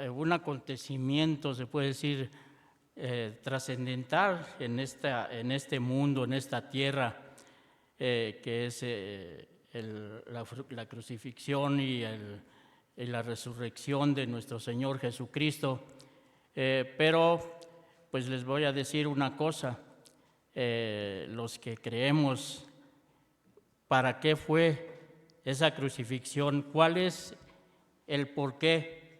un acontecimiento, se puede decir, trascendental en este mundo, en esta tierra, que es la crucifixión y la resurrección de nuestro Señor Jesucristo. Pero pues les voy a decir una cosa, los que creemos, ¿para qué fue esa crucifixión? ¿Cuál es el por qué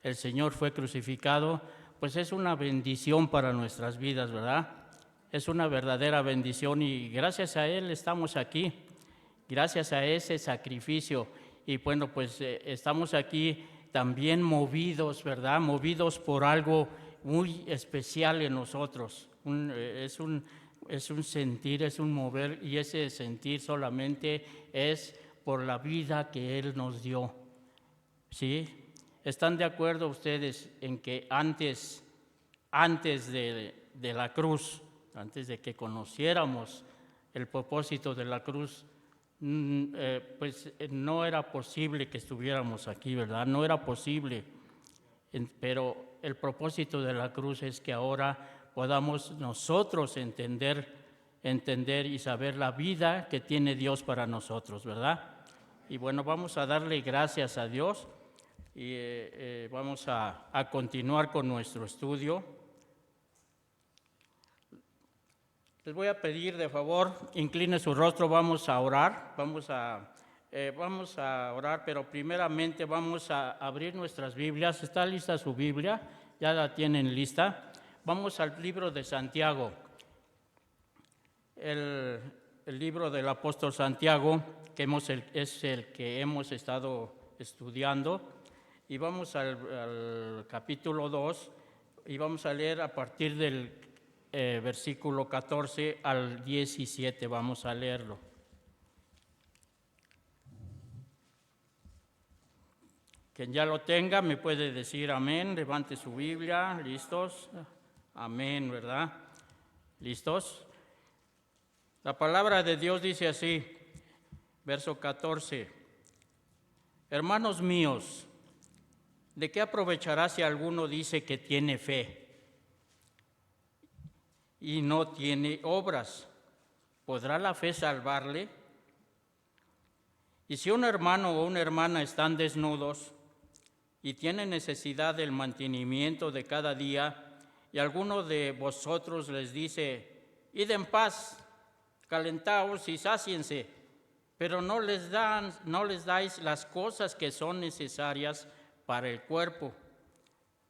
el Señor fue crucificado? Pues es una bendición para nuestras vidas, ¿verdad? Es una verdadera bendición y gracias a Él estamos aquí, gracias a ese sacrificio. Y bueno, pues estamos aquí también movidos, ¿verdad? Movidos por algo muy especial en nosotros. Es un sentir, es un mover, y ese sentir solamente es por la vida que Él nos dio. ¿Sí? ¿Están de acuerdo ustedes en que antes de la cruz, antes de que conociéramos el propósito de la cruz, pues no era posible que estuviéramos aquí, ¿verdad? No era posible, pero el propósito de la cruz es que ahora podamos nosotros entender y saber la vida que tiene Dios para nosotros, ¿verdad? Y bueno, vamos a darle gracias a Dios y vamos a continuar con nuestro estudio. Les voy a pedir de favor, incline su rostro, vamos a orar, vamos a orar, pero primeramente vamos a abrir nuestras Biblias. ¿Está lista su Biblia? ¿Ya la tienen lista? Vamos al libro de Santiago, el libro del apóstol Santiago, que es el que hemos estado estudiando, y vamos al capítulo 2, y vamos a leer a partir del versículo 14 al 17, vamos a leerlo. Quien ya lo tenga me puede decir amén, levante su Biblia, ¿listos? Amén, ¿verdad? ¿Listos? La palabra de Dios dice así, verso 14, hermanos míos, ¿de qué aprovechará si alguno dice que tiene fe y no tiene obras? ¿Podrá la fe salvarle? Y si un hermano o una hermana están desnudos y tienen necesidad del mantenimiento de cada día, y alguno de vosotros les dice, id en paz, calentaos y sáciense, pero no les dais las cosas que son necesarias para el cuerpo,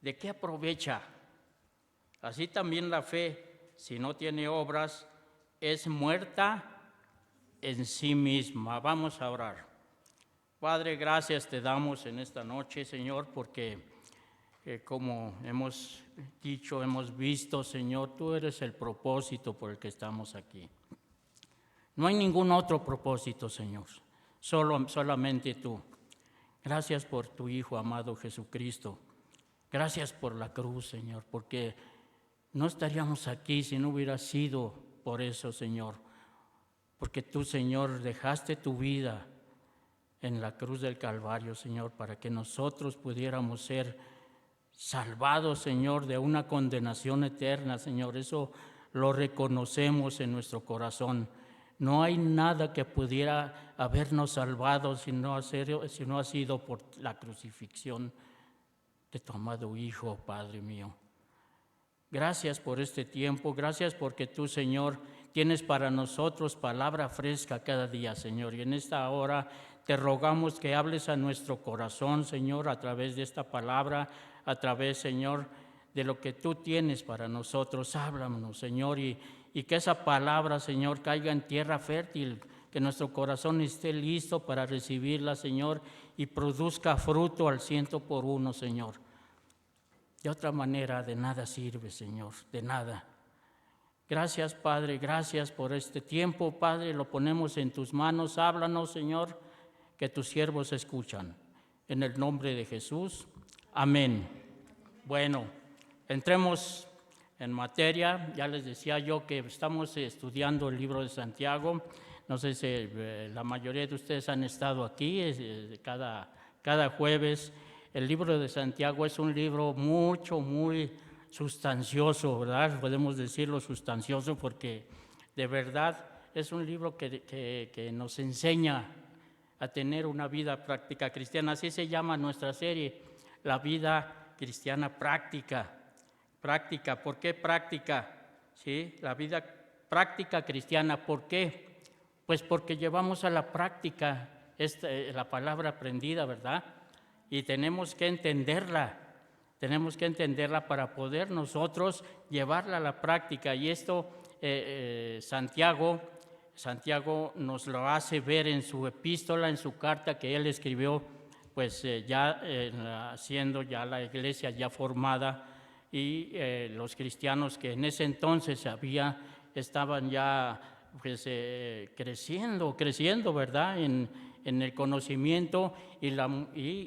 ¿de qué aprovecha? Así también la fe, si no tiene obras, es muerta en sí misma. Vamos a orar. Padre, gracias te damos en esta noche, Señor, porque como hemos dicho, hemos visto, Señor, tú eres el propósito por el que estamos aquí. No hay ningún otro propósito, Señor, solamente tú. Gracias por tu Hijo amado Jesucristo. Gracias por la cruz, Señor, porque no estaríamos aquí si no hubiera sido por eso, Señor. Porque tú, Señor, dejaste tu vida en la cruz del Calvario, Señor, para que nosotros pudiéramos ser salvados, Señor, de una condenación eterna, Señor. Eso lo reconocemos en nuestro corazón. No hay nada que pudiera habernos salvado si no ha sido por la crucifixión de tu amado Hijo, Padre mío. Gracias por este tiempo, gracias porque tú, Señor, tienes para nosotros palabra fresca cada día, Señor. Y en esta hora te rogamos que hables a nuestro corazón, Señor, a través de esta palabra, a través, Señor, de lo que tú tienes para nosotros. Háblanos, Señor, y que esa palabra, Señor, caiga en tierra fértil, que nuestro corazón esté listo para recibirla, Señor, y produzca fruto al 100%, Señor. De otra manera, de nada sirve, Señor, de nada. Gracias, Padre, gracias por este tiempo, Padre, lo ponemos en tus manos. Háblanos, Señor, que tus siervos escuchan. En el nombre de Jesús, amén. Bueno, entremos en materia. Ya les decía yo que estamos estudiando el libro de Santiago. No sé si la mayoría de ustedes han estado aquí cada jueves. el libro de Santiago es un libro muy sustancioso, ¿verdad? Podemos decirlo sustancioso porque de verdad es un libro que nos enseña a tener una vida práctica cristiana. Así se llama nuestra serie, la vida cristiana práctica. Práctica, ¿por qué práctica? ¿Sí? La vida práctica cristiana, ¿por qué? Pues porque llevamos a la práctica la palabra aprendida, ¿verdad? Y tenemos que entenderla para poder nosotros llevarla a la práctica. Y esto Santiago nos lo hace ver en su epístola, en su carta que él escribió, pues siendo ya la iglesia ya formada y los cristianos que en ese entonces estaban ya pues, creciendo, ¿verdad? En el conocimiento y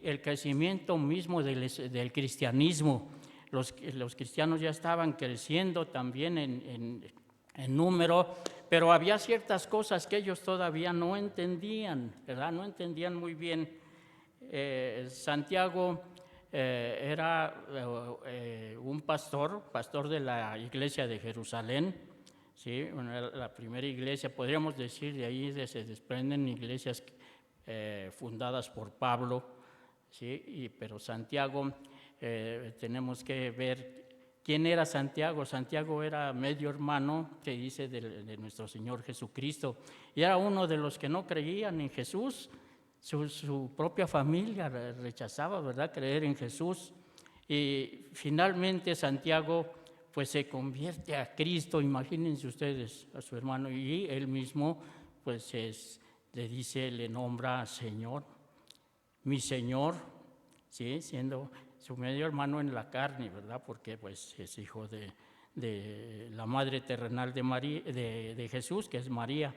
el crecimiento mismo del cristianismo. Los cristianos ya estaban creciendo también en número, pero había ciertas cosas que ellos todavía no entendían, ¿verdad? No entendían muy bien. Santiago era un pastor de la iglesia de Jerusalén, ¿sí? La primera iglesia, podríamos decir, de ahí se desprenden iglesias fundadas por Pablo, ¿sí? Pero Santiago, tenemos que ver quién era Santiago. Santiago era medio hermano, que dice, de nuestro Señor Jesucristo, y era uno de los que no creían en Jesús. Su propia familia rechazaba, ¿verdad?, creer en Jesús. Y finalmente Santiago pues se convierte a Cristo, imagínense ustedes, a su hermano, y él mismo pues le nombra Señor, mi Señor, ¿sí? Siendo su medio hermano en la carne, ¿verdad? Porque pues es hijo de la madre terrenal de Jesús, que es María.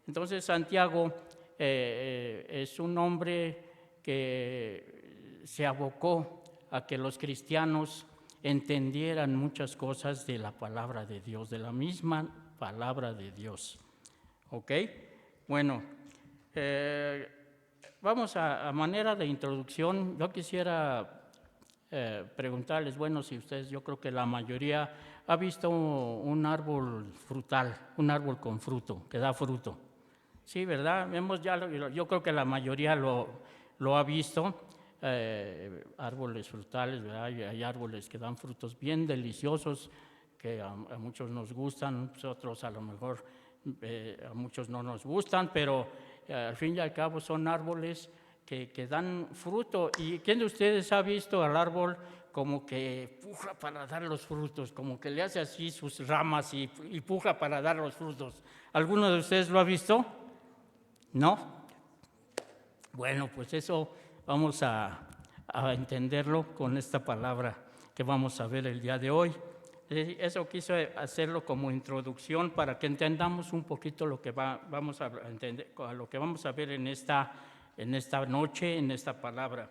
Entonces Santiago es un hombre que se abocó a que los cristianos entendieran muchas cosas de la palabra de Dios, de la misma palabra de Dios. ¿Ok? Bueno, vamos a manera de introducción. Yo quisiera preguntarles, bueno, si ustedes, yo creo que la mayoría ha visto un árbol frutal, un árbol con fruto, que da fruto. Sí, ¿verdad? Yo creo que la mayoría lo ha visto. Árboles frutales, ¿verdad? Hay árboles que dan frutos bien deliciosos que a muchos nos gustan, otros a lo mejor a muchos no nos gustan, pero al fin y al cabo son árboles que dan fruto. ¿Y quién de ustedes ha visto al árbol como que puja para dar los frutos, como que le hace así sus ramas y puja para dar los frutos? ¿Alguno de ustedes lo ha visto? ¿No? Bueno, pues eso vamos a entenderlo con esta palabra que vamos a ver el día de hoy. Eso quise hacerlo como introducción para que entendamos un poquito lo que vamos a entender, lo que vamos a ver en esta noche, en esta palabra.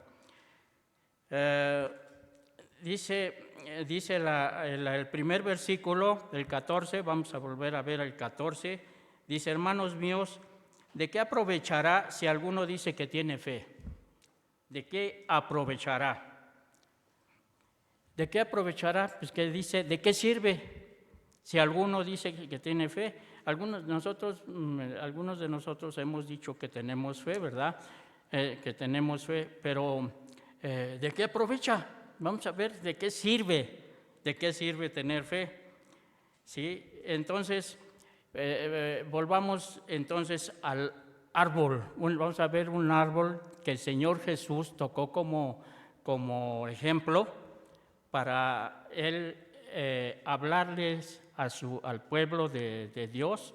Dice el primer versículo, el 14, vamos a volver a ver el 14, dice: hermanos míos, ¿de qué aprovechará si alguno dice que tiene fe? ¿De qué aprovechará? ¿De qué aprovechará? Pues que dice, ¿de qué sirve si alguno dice que tiene fe? Algunos de nosotros hemos dicho que tenemos fe, ¿verdad? Que tenemos fe, pero ¿de qué aprovecha? Vamos a ver de qué sirve tener fe. ¿Sí? Entonces, volvamos entonces al árbol. Vamos a ver un árbol que el Señor Jesús tocó como ejemplo para él hablarles al pueblo de Dios,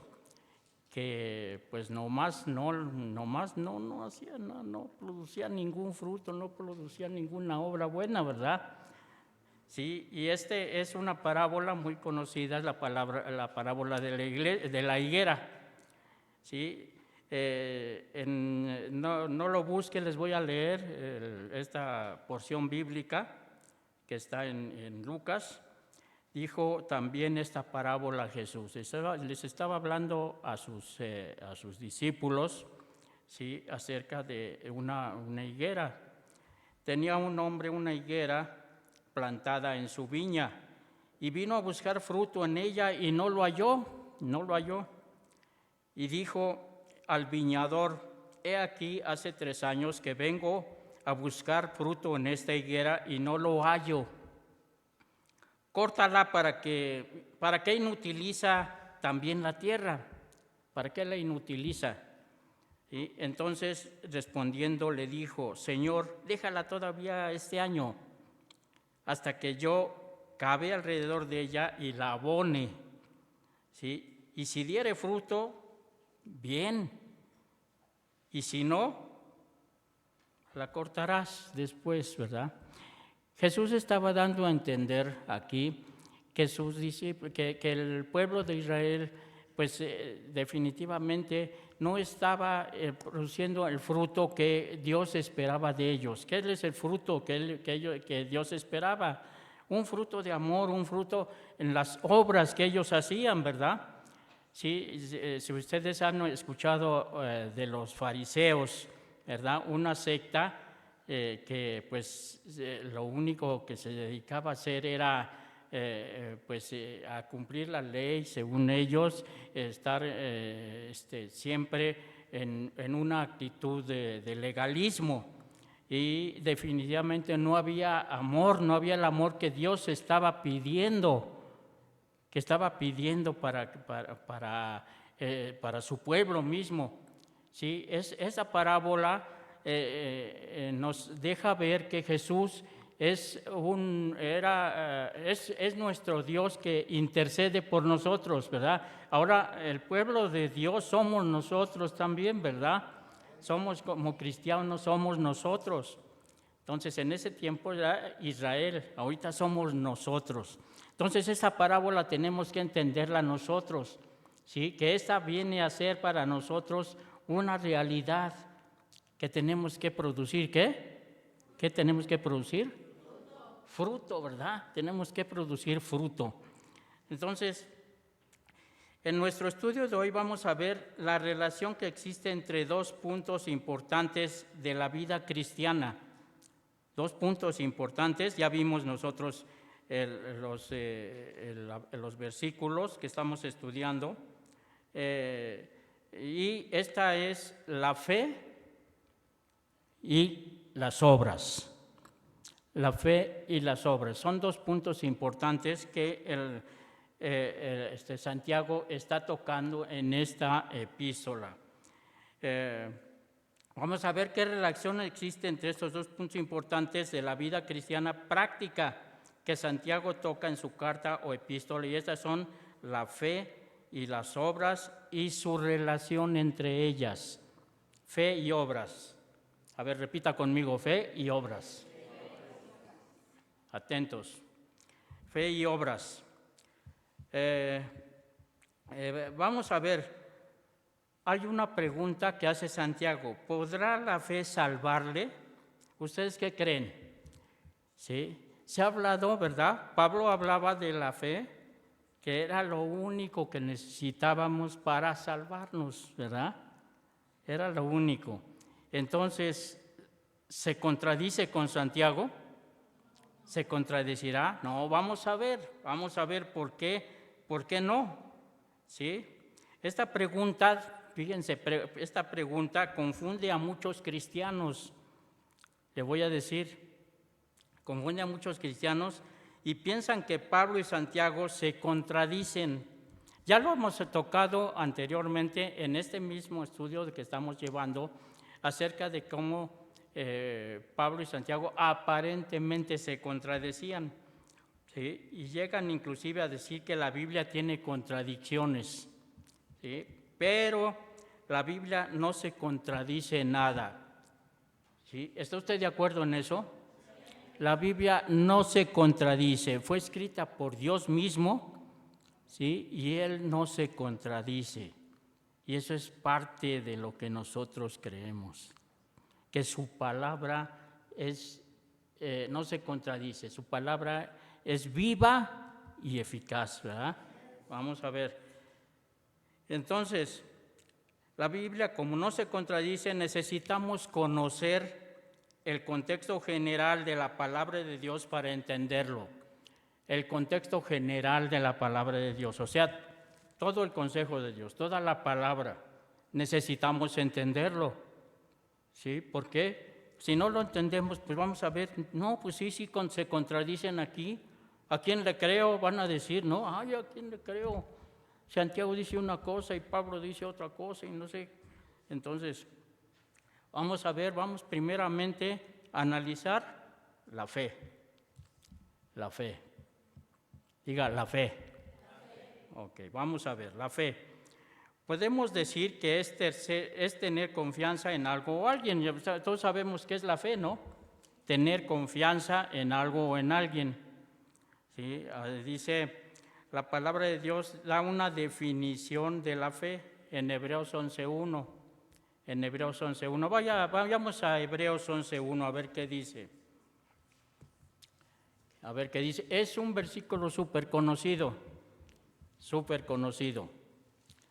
que pues no producía ningún fruto, no producía ninguna obra buena, ¿verdad? Sí, y es una parábola muy conocida, la parábola de la higuera. ¿Sí? No lo busquen, les voy a leer esta porción bíblica que está en Lucas. Dijo también esta parábola Jesús. Les estaba hablando a sus discípulos, ¿sí?, acerca de una higuera. tenía un hombre una higuera plantada en su viña y vino a buscar fruto en ella y no lo halló. Y dijo al viñador: he aquí, hace 3 años que vengo a buscar fruto en esta higuera y no lo hallo. Córtala. ¿Para qué inutiliza también la tierra? ¿Para qué la inutiliza? Y entonces, respondiendo, le dijo: Señor, déjala todavía este año, hasta que yo cabe alrededor de ella y la abone, ¿sí? Y si diere fruto, bien, y si no, la cortarás después, ¿verdad? Jesús estaba dando a entender aquí que sus discípulos, que el pueblo de Israel, pues definitivamente no estaba produciendo el fruto que Dios esperaba de ellos. ¿Qué es el fruto que Dios esperaba? Un fruto de amor, un fruto en las obras que ellos hacían, ¿verdad? Sí, si ustedes han escuchado de los fariseos, ¿verdad? Una secta que pues lo único que se dedicaba a hacer era a cumplir la ley, según ellos, estar siempre en una actitud de legalismo. Y definitivamente no había amor, no había el amor que Dios estaba pidiendo, para su pueblo mismo. ¿Sí? Esa parábola nos deja ver que Jesús es nuestro Dios que intercede por nosotros, ¿verdad? Ahora el pueblo de Dios somos nosotros también, ¿verdad? Somos como cristianos, somos nosotros. Entonces en ese tiempo era Israel, ahorita somos nosotros. Entonces esa parábola tenemos que entenderla nosotros, ¿sí? Que esta viene a ser para nosotros una realidad que tenemos que producir. ¿Qué tenemos que producir? Fruto, ¿verdad? Tenemos que producir fruto. Entonces, en nuestro estudio de hoy vamos a ver la relación que existe entre 2 puntos importantes de la vida cristiana. 2 puntos importantes, ya vimos nosotros los versículos que estamos estudiando, y esta es la fe y las obras. La fe y las obras son 2 puntos importantes que Santiago está tocando en esta epístola. Vamos a ver qué relación existe entre estos 2 puntos importantes de la vida cristiana práctica que Santiago toca en su carta o epístola, y estas son la fe y las obras y su relación entre ellas. Fe y obras. A ver, repita conmigo: fe y obras. Atentos. Fe y obras. Vamos a ver. Hay una pregunta que hace Santiago: ¿podrá la fe salvarle? ¿Ustedes qué creen? ¿Sí? Se ha hablado, ¿verdad? Pablo hablaba de la fe, que era lo único que necesitábamos para salvarnos, ¿verdad? Era lo único. Entonces, ¿se contradice con Santiago? ¿Se contradecirá? No, vamos a ver por qué no. ¿Sí? Esta pregunta, fíjense, esta pregunta confunde a muchos cristianos. Le voy a decir, confunde a muchos cristianos y piensan que Pablo y Santiago se contradicen. Ya lo hemos tocado anteriormente en este mismo estudio que estamos llevando acerca de cómo Pablo y Santiago aparentemente se contradecían, ¿sí? Y llegan inclusive a decir que la Biblia tiene contradicciones, ¿sí? Pero la Biblia no se contradice en nada, ¿sí? ¿Está usted de acuerdo en eso? La Biblia no se contradice, fue escrita por Dios mismo, ¿sí? Y Él no se contradice. Y eso es parte de lo que nosotros creemos, que su palabra no se contradice, su palabra es viva y eficaz, ¿verdad? Vamos a ver. Entonces, la Biblia, como no se contradice, necesitamos conocer el contexto general de la palabra de Dios para entenderlo. El contexto general de la palabra de Dios, o sea, todo el consejo de Dios, toda la palabra, necesitamos entenderlo. ¿Sí? ¿Por qué? Si no lo entendemos, pues vamos a ver, no, pues sí, se contradicen aquí. ¿A quién le creo? Van a decir, no, ay, ¿a quién le creo? Santiago dice una cosa y Pablo dice otra cosa y no sé. Entonces, vamos a ver, vamos primeramente a analizar la fe. La fe. Diga, la fe. Ok, vamos a ver, la fe. Podemos decir que es tener confianza en algo o alguien. Todos sabemos qué es la fe, ¿no? Tener confianza en algo o en alguien. ¿Sí? Dice, la palabra de Dios da una definición de la fe en Hebreos 11.1. En Hebreos 11.1. Vayamos a Hebreos 11.1 a ver qué dice. A ver qué dice. Es un versículo súper conocido. Súper conocido.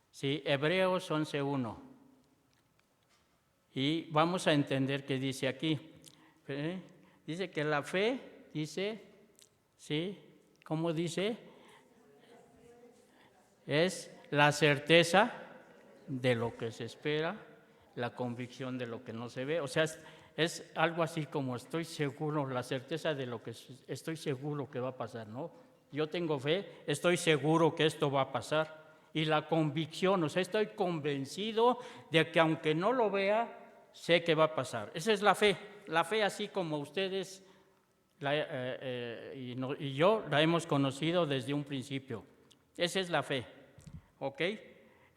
Sí, Hebreos 11.1. Y vamos a entender qué dice aquí. Dice que la fe, dice, ¿sí? ¿Cómo dice? Es la certeza de lo que se espera, la convicción de lo que no se ve. O sea, es algo así como estoy seguro, la certeza de lo que estoy seguro que va a pasar, ¿no? Yo tengo fe, estoy seguro que esto va a pasar. Y la convicción, o sea, estoy convencido de que aunque no lo vea, sé que va a pasar. Esa es la fe así como ustedes y yo la hemos conocido desde un principio. Esa es la fe, ¿ok?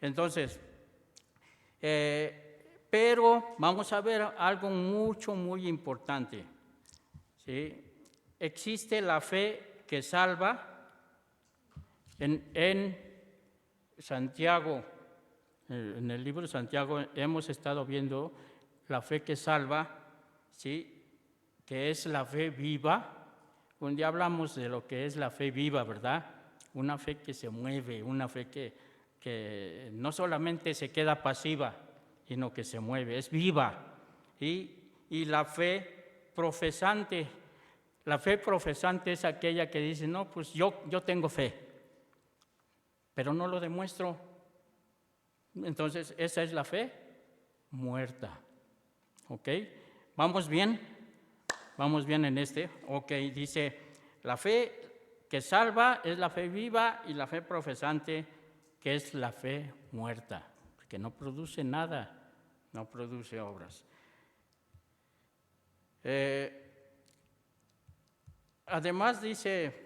Entonces, pero vamos a ver algo muy importante, ¿sí? Existe la fe que salva en Santiago, en el libro de Santiago hemos estado viendo la fe que salva, ¿sí? Que es la fe viva. Un día hablamos de lo que es la fe viva, ¿verdad? Una fe que se mueve, una fe que no solamente se queda pasiva, sino que se mueve, es viva. Y la fe profesante es aquella que dice, no, pues yo tengo fe, pero no lo demuestro. Entonces, esa es la fe muerta. ¿Ok? ¿Vamos bien? ¿Vamos bien en este? Ok, dice, la fe que salva es la fe viva y la fe profesante que es la fe muerta, que no produce nada, no produce obras. Además dice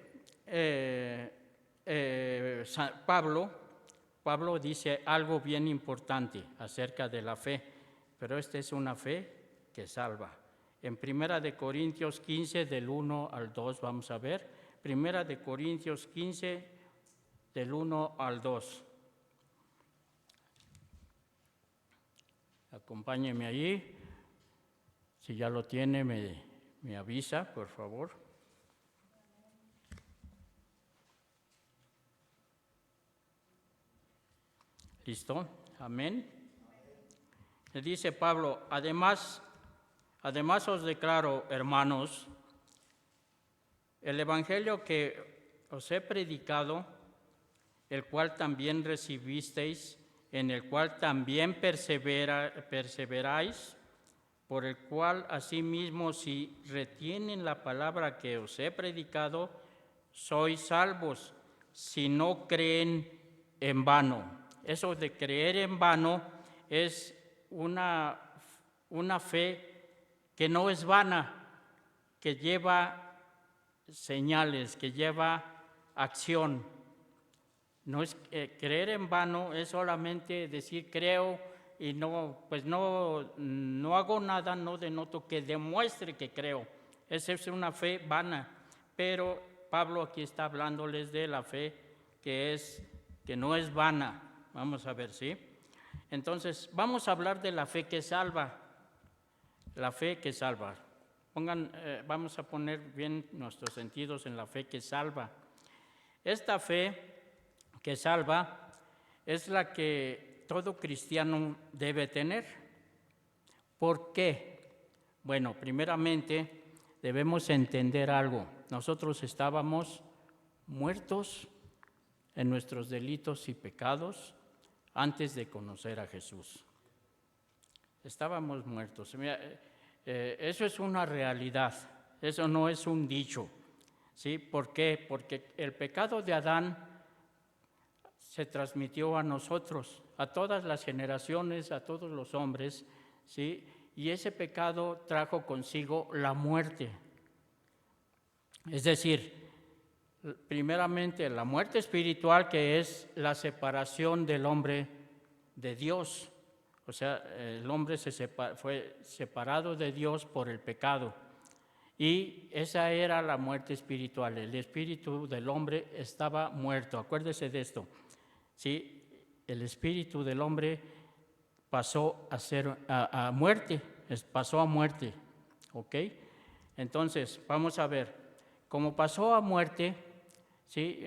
Pablo dice algo bien importante acerca de la fe, pero esta es una fe que salva. En 1 Corintios 15, del 1 al 2, vamos a ver. 1 Corintios 15, del 1 al 2. Acompáñeme allí. Si ya lo tiene, me avisa, por favor. ¿Listo? Amén. Le dice Pablo, además os declaro, hermanos, el evangelio que os he predicado, el cual también recibisteis, en el cual también perseveráis, por el cual asimismo si retienen la palabra que os he predicado, sois salvos, si no creen en vano. Eso de creer en vano es una fe que no es vana, que lleva señales, que lleva acción. No es creer en vano, es solamente decir creo y no, pues no hago nada, no denoto que demuestre que creo. Esa es una fe vana, pero Pablo aquí está hablándoles de la fe que no es vana. Vamos a ver, ¿sí? Entonces, vamos a hablar de la fe que salva. La fe que salva. Vamos a poner bien nuestros sentidos en la fe que salva. Esta fe que salva es la que todo cristiano debe tener. ¿Por qué? Bueno, primeramente debemos entender algo. Nosotros estábamos muertos en nuestros delitos y pecados antes de conocer a Jesús. Estábamos muertos. Mira, eso es una realidad, eso no es un dicho. ¿Sí? ¿Por qué? Porque el pecado de Adán se transmitió a nosotros, a todas las generaciones, a todos los hombres, ¿sí? Y ese pecado trajo consigo la muerte. Es decir, primeramente la muerte espiritual, que es la separación del hombre de Dios. O sea, el hombre fue separado de Dios por el pecado. Y esa era la muerte espiritual. El espíritu del hombre estaba muerto. Acuérdese de esto. ¿Sí? El espíritu del hombre pasó a muerte. Pasó a muerte. ¿Ok? Entonces, vamos a ver. Como pasó a muerte, ¿sí?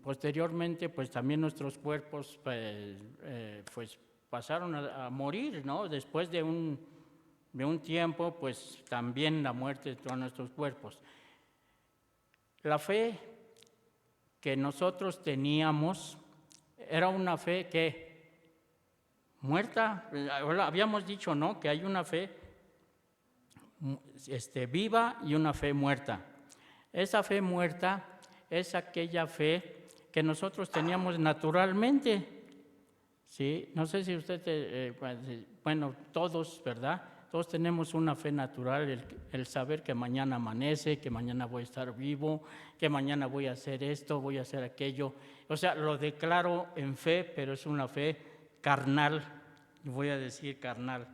Posteriormente, pues también nuestros cuerpos pues pasaron a morir, ¿no? Después de un tiempo, pues también la muerte entró a nuestros cuerpos. La fe que nosotros teníamos era una fe que muerta. Habíamos dicho, ¿no?, que hay una fe viva y una fe muerta. Esa fe muerta es aquella fe que nosotros teníamos naturalmente. ¿Sí? No sé si usted, bueno, todos, ¿verdad? Todos tenemos una fe natural, el saber que mañana amanece, que mañana voy a estar vivo, que mañana voy a hacer esto, voy a hacer aquello. O sea, lo declaro en fe, pero es una fe carnal, voy a decir carnal.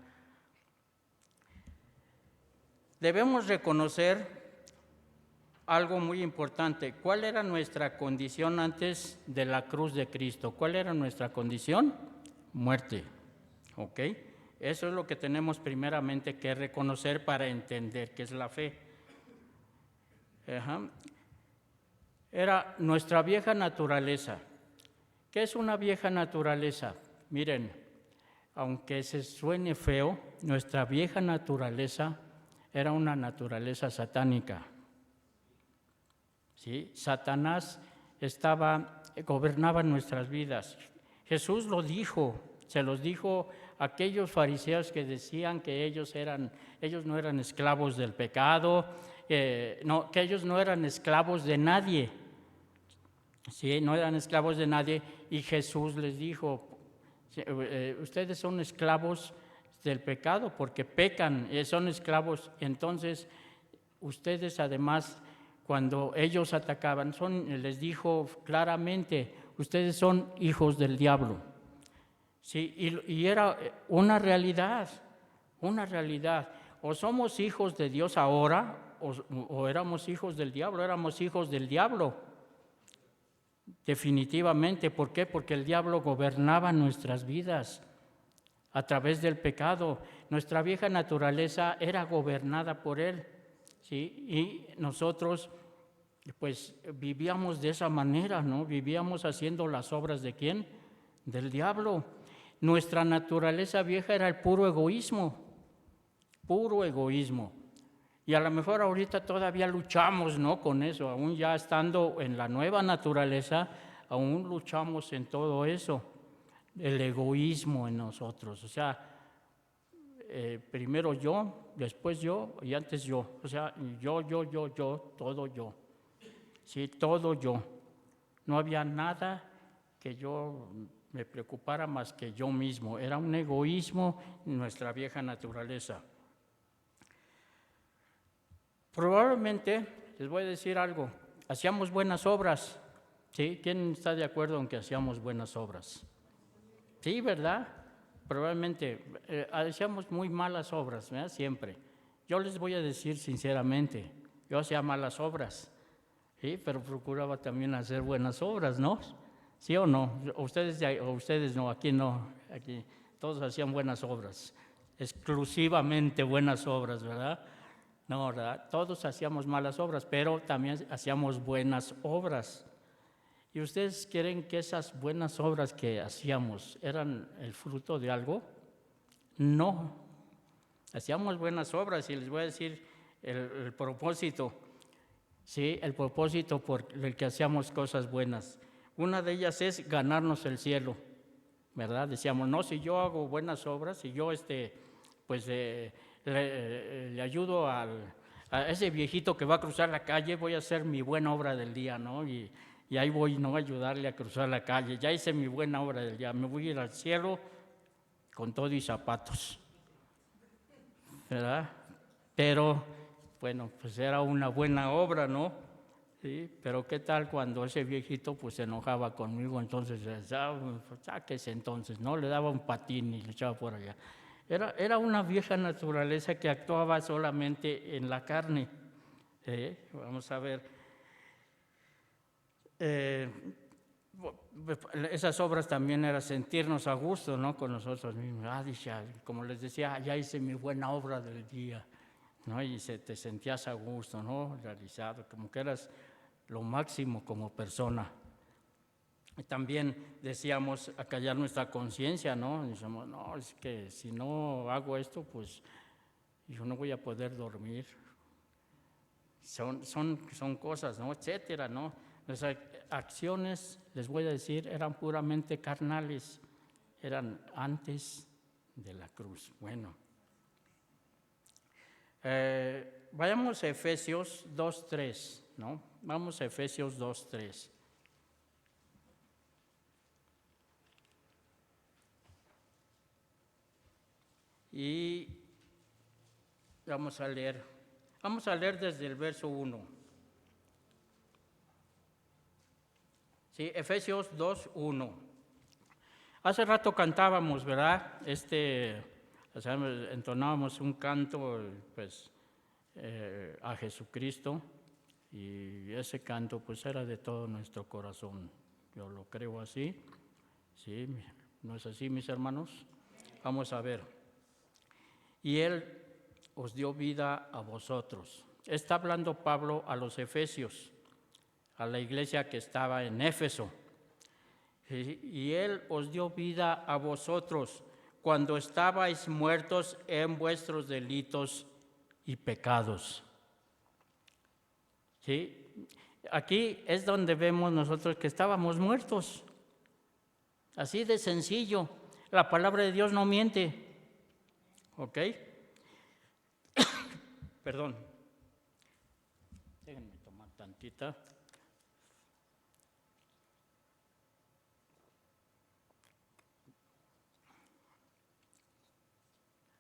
Debemos reconocer algo muy importante. ¿Cuál era nuestra condición antes de la cruz de Cristo? ¿Cuál era nuestra condición? Muerte. ¿Ok? Eso es lo que tenemos primeramente que reconocer para entender qué es la fe. Era nuestra vieja naturaleza. ¿Qué es una vieja naturaleza? Miren, aunque se suene feo, nuestra vieja naturaleza era una naturaleza satánica. ¿Sí? Satanás gobernaba nuestras vidas. Jesús lo dijo, se los dijo a aquellos fariseos que decían que ellos no eran esclavos del pecado, que ellos no eran esclavos de nadie. Sí, no eran esclavos de nadie, y Jesús les dijo, ustedes son esclavos del pecado porque pecan, son esclavos. Entonces, ustedes además, cuando ellos atacaban, les dijo claramente, ustedes son hijos del diablo. Sí, y era una realidad. O somos hijos de Dios ahora, o éramos hijos del diablo, éramos hijos del diablo. Definitivamente. ¿Por qué? Porque el diablo gobernaba nuestras vidas a través del pecado. Nuestra vieja naturaleza era gobernada por él, ¿sí? Y nosotros pues vivíamos de esa manera, ¿no? Vivíamos haciendo las obras ¿de quién? Del diablo. Nuestra naturaleza vieja era el puro egoísmo. Y a lo mejor ahorita todavía luchamos, ¿no?, con eso, aún ya estando en la nueva naturaleza, aún luchamos en todo eso, el egoísmo en nosotros. O sea, primero yo, después yo y antes yo. O sea, yo, todo yo. Sí, todo yo. No había nada que yo me preocupara más que yo mismo. Era un egoísmo en nuestra vieja naturaleza. Probablemente, les voy a decir algo, hacíamos buenas obras, ¿sí? ¿Quién está de acuerdo en que hacíamos buenas obras? Sí, ¿verdad? Probablemente hacíamos muy malas obras, ¿verdad? Siempre. Yo les voy a decir sinceramente, yo hacía malas obras, ¿sí? Pero procuraba también hacer buenas obras, ¿no? ¿Sí o no? Ustedes no, aquí no, aquí todos hacían buenas obras, exclusivamente buenas obras, ¿verdad? No, ¿verdad? Todos hacíamos malas obras, pero también hacíamos buenas obras. ¿Y ustedes creen que esas buenas obras que hacíamos eran el fruto de algo? No. Hacíamos buenas obras y les voy a decir el propósito, ¿sí? El propósito por el que hacíamos cosas buenas. Una de ellas es ganarnos el cielo, ¿verdad? Decíamos, no, si yo hago buenas obras, si yo pues le ayudo a ese viejito que va a cruzar la calle, voy a hacer mi buena obra del día, ¿no? Y ahí voy, ¿no? A ayudarle a cruzar la calle. Ya hice mi buena obra del día, me voy a ir al cielo con todo y zapatos, ¿verdad? Pero, bueno, pues era una buena obra, ¿no? Sí, pero ¿qué tal cuando ese viejito pues se enojaba conmigo? Entonces, sáquese entonces, ¿no? Le daba un patín y le echaba por allá. Era una vieja naturaleza que actuaba solamente en la carne. Vamos a ver. Esas obras también era sentirnos a gusto, ¿no? Con nosotros mismos. Como les decía, ya hice mi buena obra del día, ¿no? Y te sentías a gusto, ¿no? Realizado, como que eras lo máximo como persona. Y también decíamos acallar nuestra conciencia, ¿no? Decíamos, no, es que si no hago esto, pues yo no voy a poder dormir. Son cosas, ¿no? Etcétera, ¿no? Nuestras acciones, les voy a decir, eran puramente carnales, eran antes de la cruz. Bueno, vayamos a Efesios 2:3, ¿no? Vamos a Efesios 2:3. Y vamos a leer desde el verso 1. Sí, Efesios 2:1. Hace rato cantábamos, ¿verdad? Entonábamos un canto, pues, a Jesucristo, y ese canto, pues, era de todo nuestro corazón. Yo lo creo así. ¿Sí? ¿No es así, mis hermanos? Vamos a ver. Y Él os dio vida a vosotros. Está hablando Pablo a los Efesios, a la iglesia que estaba en Éfeso. Y Él os dio vida a vosotros cuando estabais muertos en vuestros delitos y pecados. ¿Sí? Aquí es donde vemos nosotros que estábamos muertos. Así de sencillo. La palabra de Dios no miente. ¿Ok? Perdón. Déjenme tomar tantita.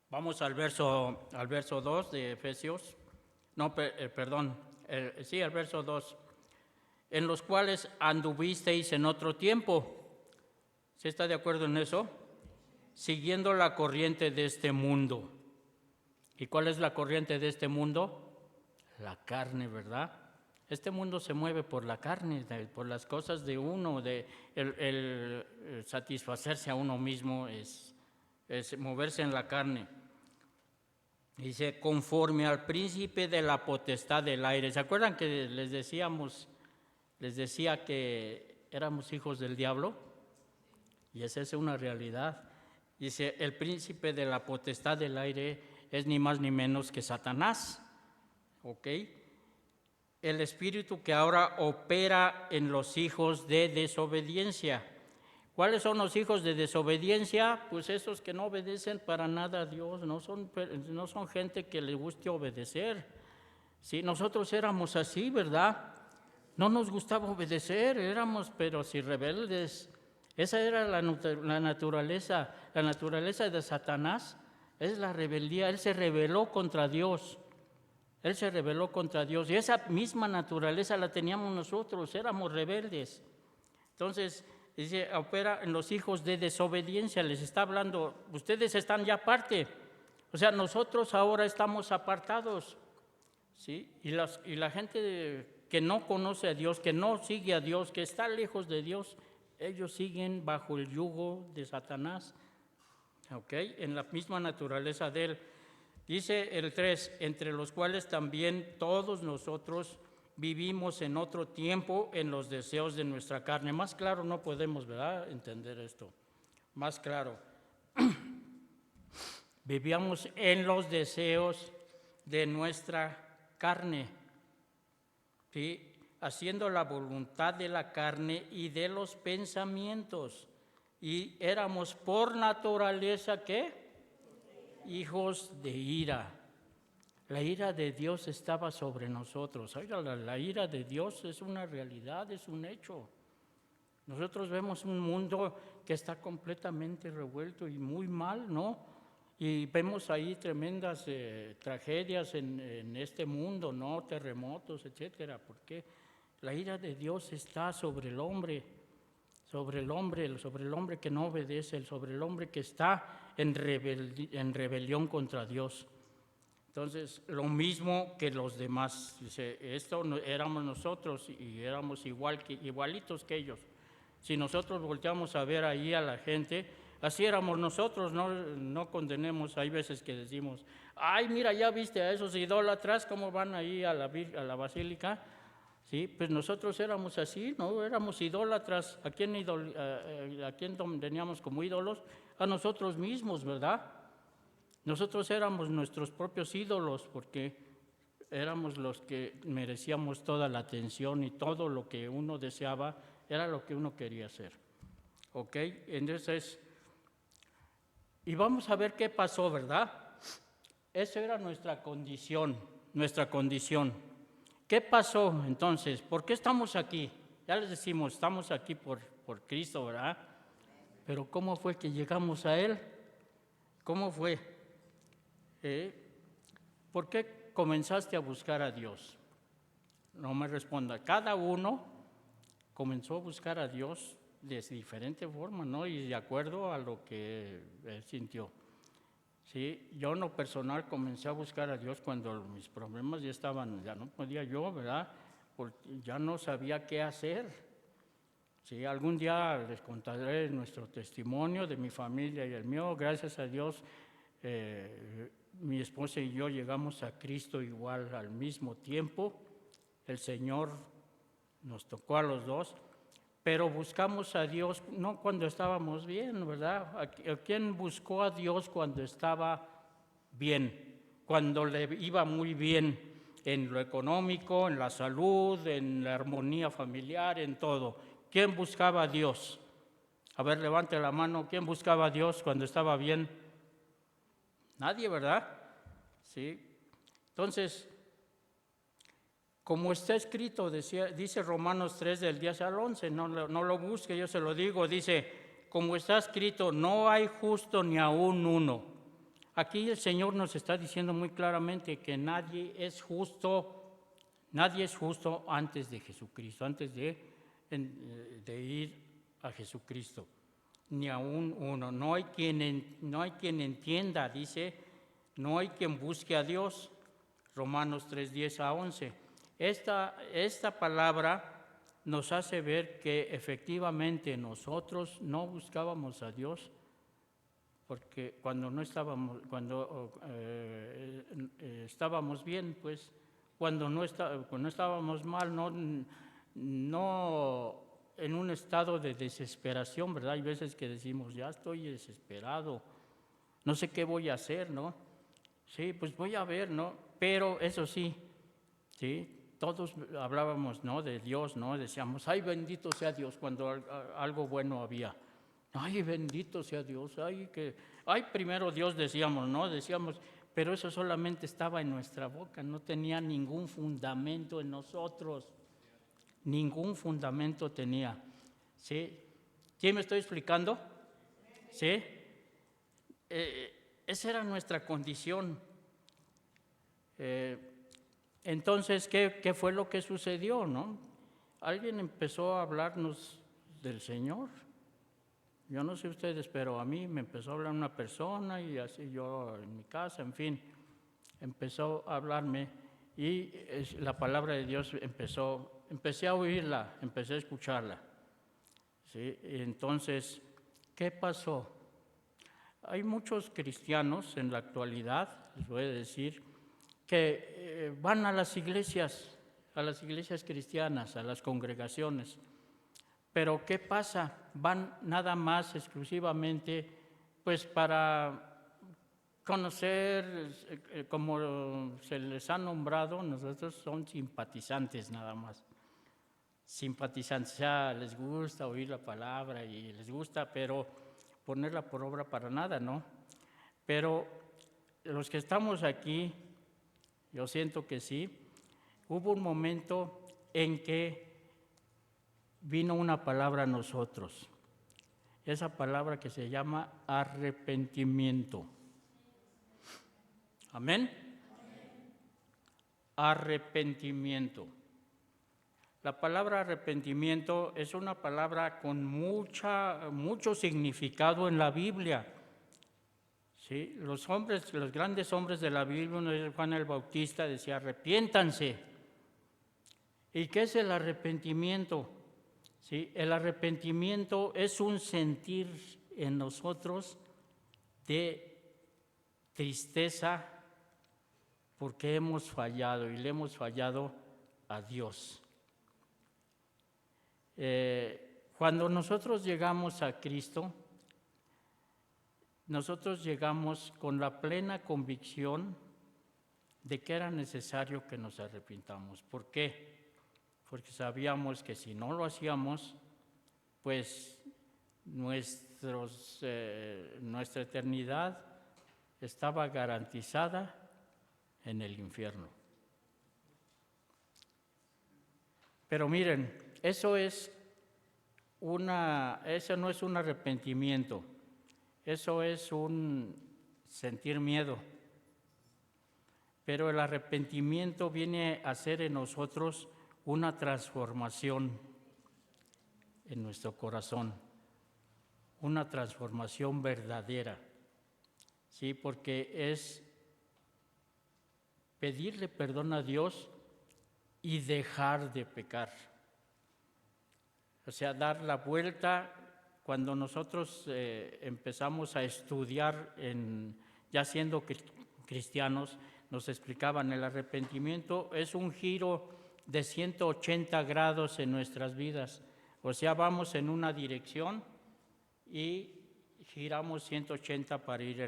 Vamos al verso 2 de Efesios. No, perdón. Sí, al verso 2. En los cuales anduvisteis en otro tiempo. ¿Sí está de acuerdo en eso? Siguiendo la corriente de este mundo. ¿Y cuál es la corriente de este mundo? La carne, ¿verdad? Este mundo se mueve por la carne, por las cosas de uno, el satisfacerse a uno mismo es moverse en la carne. Dice, conforme al príncipe de la potestad del aire. ¿Se acuerdan que les decía que éramos hijos del diablo? Y esa es una realidad. Dice, el príncipe de la potestad del aire es ni más ni menos que Satanás. ¿Ok? El espíritu que ahora opera en los hijos de desobediencia. ¿Cuáles son los hijos de desobediencia? Pues esos que no obedecen para nada a Dios, no son gente que le guste obedecer. Sí, nosotros éramos así, ¿verdad? No nos gustaba obedecer, pero sí rebeldes. Esa era la naturaleza de Satanás, es la rebeldía. Él se rebeló contra Dios. Y esa misma naturaleza la teníamos nosotros, éramos rebeldes. Entonces, dice, opera en los hijos de desobediencia, les está hablando, ustedes están ya aparte, o sea, nosotros ahora estamos apartados, ¿sí? Y la gente que no conoce a Dios, que no sigue a Dios, que está lejos de Dios, ellos siguen bajo el yugo de Satanás, ¿ok? En la misma naturaleza de él. Dice el 3, entre los cuales también todos nosotros vivimos en otro tiempo en los deseos de nuestra carne. Más claro no podemos, ¿verdad?, entender esto. Más claro. Vivíamos en los deseos de nuestra carne, ¿sí? Haciendo la voluntad de la carne y de los pensamientos. Y éramos por naturaleza, ¿qué? Hijos de ira. La ira de Dios estaba sobre nosotros. Oiga, la ira de Dios es una realidad, es un hecho. Nosotros vemos un mundo que está completamente revuelto y muy mal, ¿no? Y vemos ahí tremendas tragedias en este mundo, ¿no? Terremotos, etcétera. Porque la ira de Dios está sobre el hombre que no obedece, sobre el hombre que está en rebelión contra Dios. Entonces, lo mismo que los demás. Dice, esto éramos nosotros y éramos igualitos que ellos. Si nosotros volteamos a ver ahí a la gente, así éramos nosotros, no condenemos. Hay veces que decimos, ay, mira, ya viste a esos idólatras cómo van ahí a la basílica. Sí, pues nosotros éramos así, ¿no? Éramos idólatras. ¿A quién teníamos como ídolos? A nosotros mismos, ¿verdad? Nosotros éramos nuestros propios ídolos porque éramos los que merecíamos toda la atención y todo lo que uno deseaba era lo que uno quería hacer. ¿Ok? Entonces, y vamos a ver qué pasó, ¿verdad? Esa era nuestra condición. ¿Qué pasó entonces? ¿Por qué estamos aquí? Ya les decimos, estamos aquí por Cristo, ¿verdad? Pero ¿cómo fue que llegamos a Él? ¿Cómo fue? ¿Por qué comenzaste a buscar a Dios? No me responda. Cada uno comenzó a buscar a Dios de diferente forma, ¿no? Y de acuerdo a lo que él sintió. Sí, yo en lo personal comencé a buscar a Dios cuando mis problemas ya no podía yo, ¿verdad? Porque ya no sabía qué hacer. Sí, algún día les contaré nuestro testimonio de mi familia y el mío. Gracias a Dios, mi esposa y yo llegamos a Cristo igual al mismo tiempo. El Señor nos tocó a los dos, pero buscamos a Dios no cuando estábamos bien, ¿verdad? ¿Quién buscó a Dios cuando estaba bien? Cuando le iba muy bien en lo económico, en la salud, en la armonía familiar, en todo. ¿Quién buscaba a Dios? A ver, levante la mano. ¿Quién buscaba a Dios cuando estaba bien? Nadie, ¿verdad? Sí. Entonces, como está escrito, dice Romanos 3 del 10 al 11, no lo busque, yo se lo digo, dice, como está escrito, no hay justo ni aún uno. Aquí el Señor nos está diciendo muy claramente que nadie es justo antes de Jesucristo, antes de ir a Jesucristo, ni aún uno. No hay quien entienda, dice, no hay quien busque a Dios. Romanos 3, 10 a 11. Esta palabra nos hace ver que efectivamente nosotros no buscábamos a Dios, porque cuando estábamos bien, pues, cuando no estábamos mal, no en un estado de desesperación, ¿verdad? Hay veces que decimos, ya estoy desesperado, no sé qué voy a hacer, ¿no? Sí, pues voy a ver, ¿no? Pero eso sí, todos hablábamos, ¿no? De Dios, ¿no? Decíamos, ay, bendito sea Dios, cuando algo bueno había. Ay, bendito sea Dios, ay, primero Dios decíamos, ¿no? Decíamos, pero eso solamente estaba en nuestra boca, no tenía ningún fundamento en nosotros. Ningún fundamento tenía. ¿Sí? ¿Sí me estoy explicando? ¿Sí? Esa era nuestra condición. Entonces, ¿qué fue lo que sucedió, no? Alguien empezó a hablarnos del Señor. Yo no sé ustedes, pero a mí me empezó a hablar una persona y así yo en mi casa, en fin, empezó a hablarme y la palabra de Dios empecé a oírla, empecé a escucharla. ¿Sí? Entonces, ¿qué pasó? Hay muchos cristianos en la actualidad, les voy a decir, que van a las iglesias cristianas, a las congregaciones. Pero ¿qué pasa? Van nada más exclusivamente pues para conocer, como se les ha nombrado, nosotros son simpatizantes nada más. Simpatizantes, ya les gusta oír la palabra y les gusta, pero ponerla por obra para nada, ¿no? Pero los que estamos aquí, yo siento que sí, hubo un momento en que vino una palabra a nosotros, esa palabra que se llama arrepentimiento. ¿Amén? Arrepentimiento. La palabra arrepentimiento es una palabra con mucho significado en la Biblia. ¿Sí? Los grandes hombres de la Biblia, Juan el Bautista decía, arrepiéntanse. ¿Y qué es el arrepentimiento? ¿Sí? El arrepentimiento es un sentir en nosotros de tristeza porque hemos fallado y le hemos fallado a Dios. Cuando nosotros llegamos a Cristo, nosotros llegamos con la plena convicción de que era necesario que nos arrepintamos. ¿Por qué? Porque sabíamos que si no lo hacíamos, pues nuestra eternidad estaba garantizada en el infierno. Pero miren, eso no es un arrepentimiento, eso es un sentir miedo. Pero el arrepentimiento viene a ser en nosotros una transformación en nuestro corazón, una transformación verdadera, ¿sí? Porque es pedirle perdón a Dios y dejar de pecar. O sea, dar la vuelta. Cuando nosotros empezamos a estudiar, ya siendo cristianos, nos explicaban, el arrepentimiento es un giro de 180 grados en nuestras vidas. O sea, vamos en una dirección y giramos 180 para ir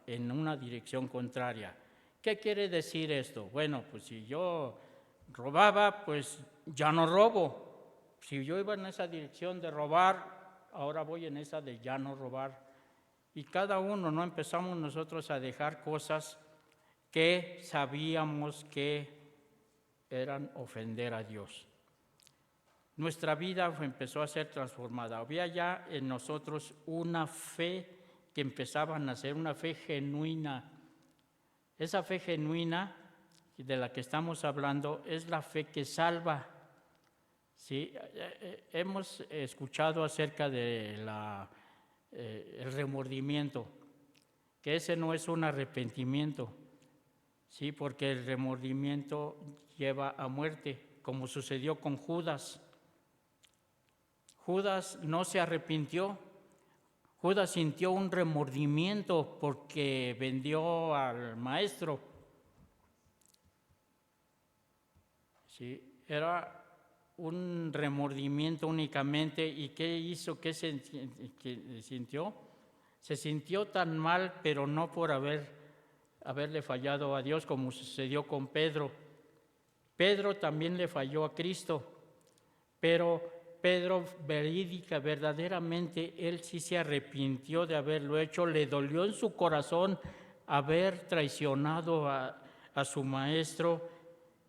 en una dirección contraria. ¿Qué quiere decir esto? Bueno, pues si yo robaba, pues ya no robo. Si yo iba en esa dirección de robar, ahora voy en esa de ya no robar. Y cada uno, ¿no? Empezamos nosotros a dejar cosas que sabíamos que eran ofender a Dios. Nuestra vida empezó a ser transformada. Había ya en nosotros una fe que empezaba a nacer, una fe genuina. Esa fe genuina de la que estamos hablando es la fe que salva. ¿Sí? Hemos escuchado acerca de el remordimiento, que ese no es un arrepentimiento, ¿sí? Porque el remordimiento lleva a muerte, como sucedió con Judas. Judas no se arrepintió, Judas sintió un remordimiento porque vendió al maestro. ¿Sí? Era un remordimiento únicamente. ¿Y qué hizo? ¿Qué sintió? Se sintió tan mal, pero no por haberle fallado a Dios, como sucedió con Pedro. Pedro también le falló a Cristo, pero Pedro verdaderamente, él sí se arrepintió de haberlo hecho, le dolió en su corazón haber traicionado a su maestro,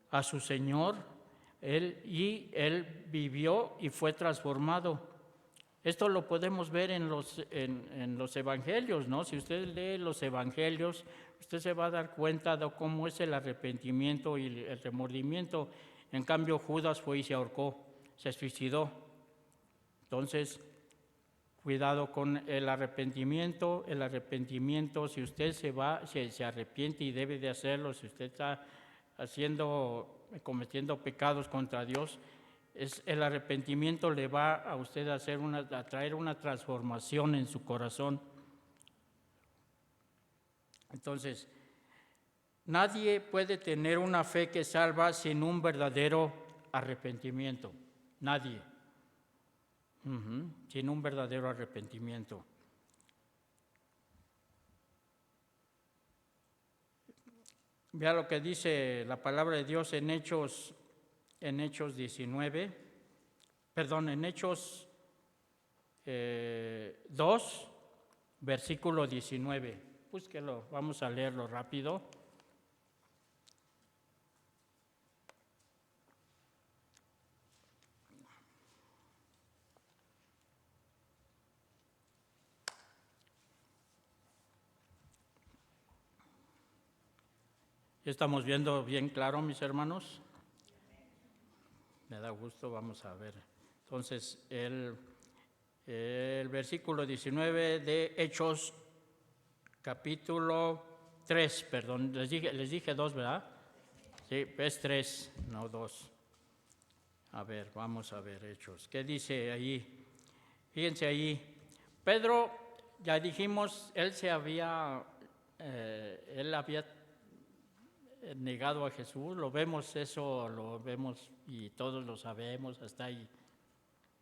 a su Señor. Él vivió y fue transformado. Esto lo podemos ver en los evangelios, ¿no? Si usted lee los evangelios, usted se va a dar cuenta de cómo es el arrepentimiento y el remordimiento. En cambio, Judas fue y se ahorcó, se suicidó. Entonces, cuidado con el arrepentimiento. El arrepentimiento, si usted se arrepiente, y debe de hacerlo, si usted está cometiendo pecados contra Dios, el arrepentimiento le va a usted a traer una transformación en su corazón. Entonces, nadie puede tener una fe que salva sin un verdadero arrepentimiento. Nadie. Sin un verdadero arrepentimiento. Vea lo que dice la palabra de Dios en Hechos 19, perdón, en Hechos 2, versículo 19. Búsquelo, vamos a leerlo rápido. ¿Estamos viendo bien claro, mis hermanos? Me da gusto, vamos a ver. Entonces, el versículo 19 de Hechos, capítulo 3, perdón, les dije 2, ¿verdad? Sí, es 3, no 2. A ver, vamos a ver Hechos. ¿Qué dice ahí? Fíjense ahí. Pedro, ya dijimos, él había negado a Jesús, lo vemos y todos lo sabemos, hasta hay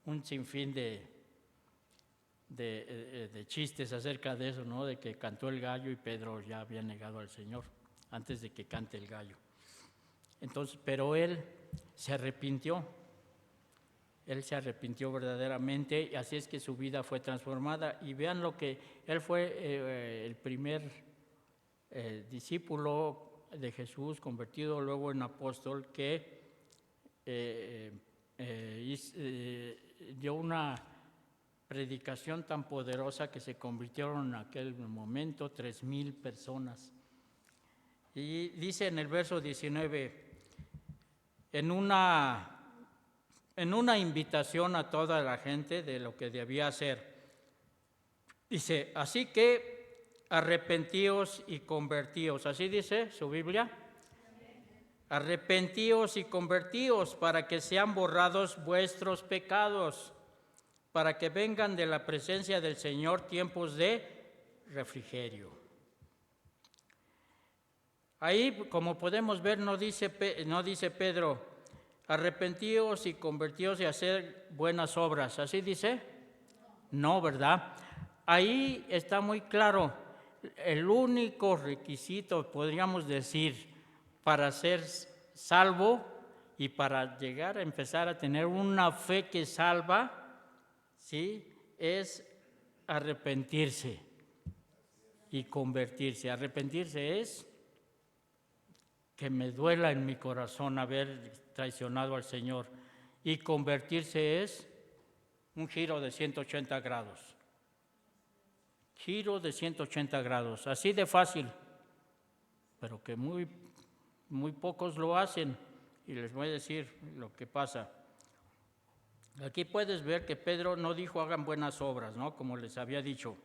un sinfín de chistes acerca de eso, ¿no? De que cantó el gallo y Pedro ya había negado al Señor antes de que cante el gallo. Entonces, pero él se arrepintió verdaderamente, y así es que su vida fue transformada. Y vean lo que él fue el primer discípulo de Jesús, convertido luego en apóstol, que dio una predicación tan poderosa que se convirtieron en aquel momento 3,000 personas. Y dice en el verso 19, en una invitación a toda la gente de lo que debía hacer, dice, así que arrepentíos y convertíos. ¿Así dice su Biblia? Arrepentíos y convertíos para que sean borrados vuestros pecados, para que vengan de la presencia del Señor tiempos de refrigerio. Ahí, como podemos ver, no dice Pedro, arrepentíos y convertíos y hacer buenas obras. ¿Así dice? No, ¿verdad? Ahí está muy claro. El único requisito, podríamos decir, para ser salvo y para llegar a empezar a tener una fe que salva, ¿sí?, es arrepentirse y convertirse. Arrepentirse es que me duela en mi corazón haber traicionado al Señor, y convertirse es un giro de 180 grados. Giro de 180 grados, así de fácil, pero que muy pocos lo hacen, y les voy a decir lo que pasa. Aquí puedes ver que Pedro no dijo hagan buenas obras, ¿no?, como les había dicho.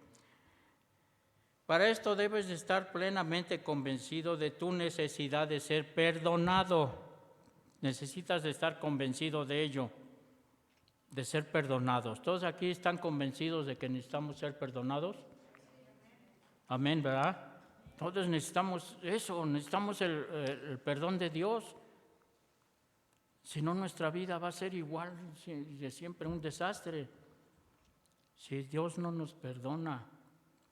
Para esto debes de estar plenamente convencido de tu necesidad de ser perdonado. Necesitas de estar convencido de ello, de ser perdonados. ¿Todos aquí están convencidos de que necesitamos ser perdonados? Amén, ¿verdad? Todos necesitamos eso, necesitamos el perdón de Dios. Si no, nuestra vida va a ser igual de siempre, un desastre. Si Dios no nos perdona,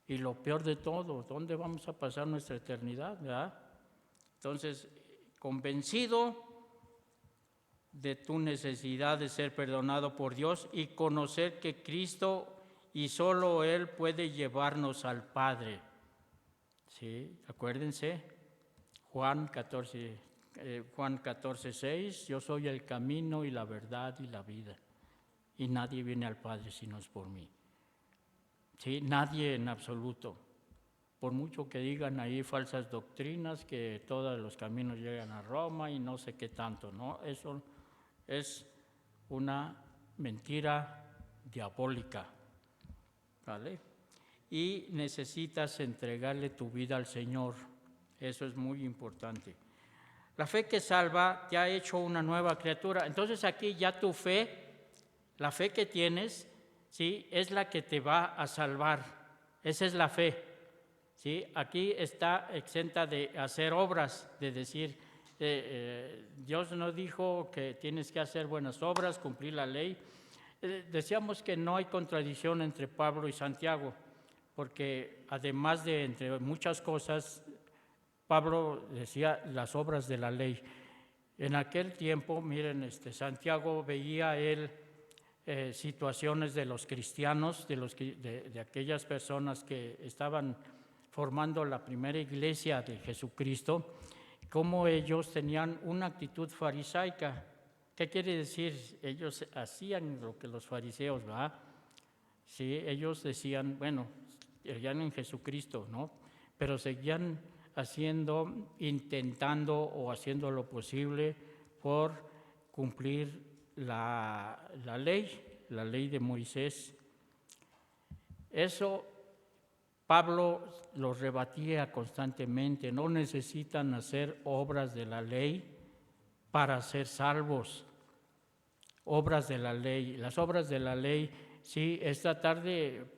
y lo peor de todo, ¿dónde vamos a pasar nuestra eternidad, verdad? Entonces, convencido de tu necesidad de ser perdonado por Dios y conocer que Cristo y solo Él puede llevarnos al Padre. ¿Sí? Acuérdense, Juan 14:6, yo soy el camino y la verdad y la vida, y nadie viene al Padre si no es por mí. ¿Sí? Nadie en absoluto. Por mucho que digan ahí falsas doctrinas, que todos los caminos llegan a Roma y no sé qué tanto, ¿no? Eso es una mentira diabólica, ¿vale? Y necesitas entregarle tu vida al Señor. Eso es muy importante. La fe que salva te ha hecho una nueva criatura. Entonces aquí ya tu fe, la fe que tienes, ¿sí?, es la que te va a salvar. Esa es la fe, ¿sí? Aquí está exenta de hacer obras, de decir, Dios no dijo que tienes que hacer buenas obras, cumplir la ley. Decíamos que no hay contradicción entre Pablo y Santiago, porque además de, entre muchas cosas, Pablo decía las obras de la ley. En aquel tiempo, miren, Santiago veía él situaciones de los cristianos, de aquellas personas que estaban formando la primera iglesia de Jesucristo, cómo ellos tenían una actitud farisaica. ¿Qué quiere decir? Ellos hacían lo que los fariseos, ¿verdad? Sí, ellos decían, bueno, creían en Jesucristo, ¿no? Pero seguían intentando o haciendo lo posible por cumplir la ley de Moisés. Eso Pablo lo rebatía constantemente. No necesitan hacer obras de la ley para ser salvos. Obras de la ley. Las obras de la ley, sí, es tratar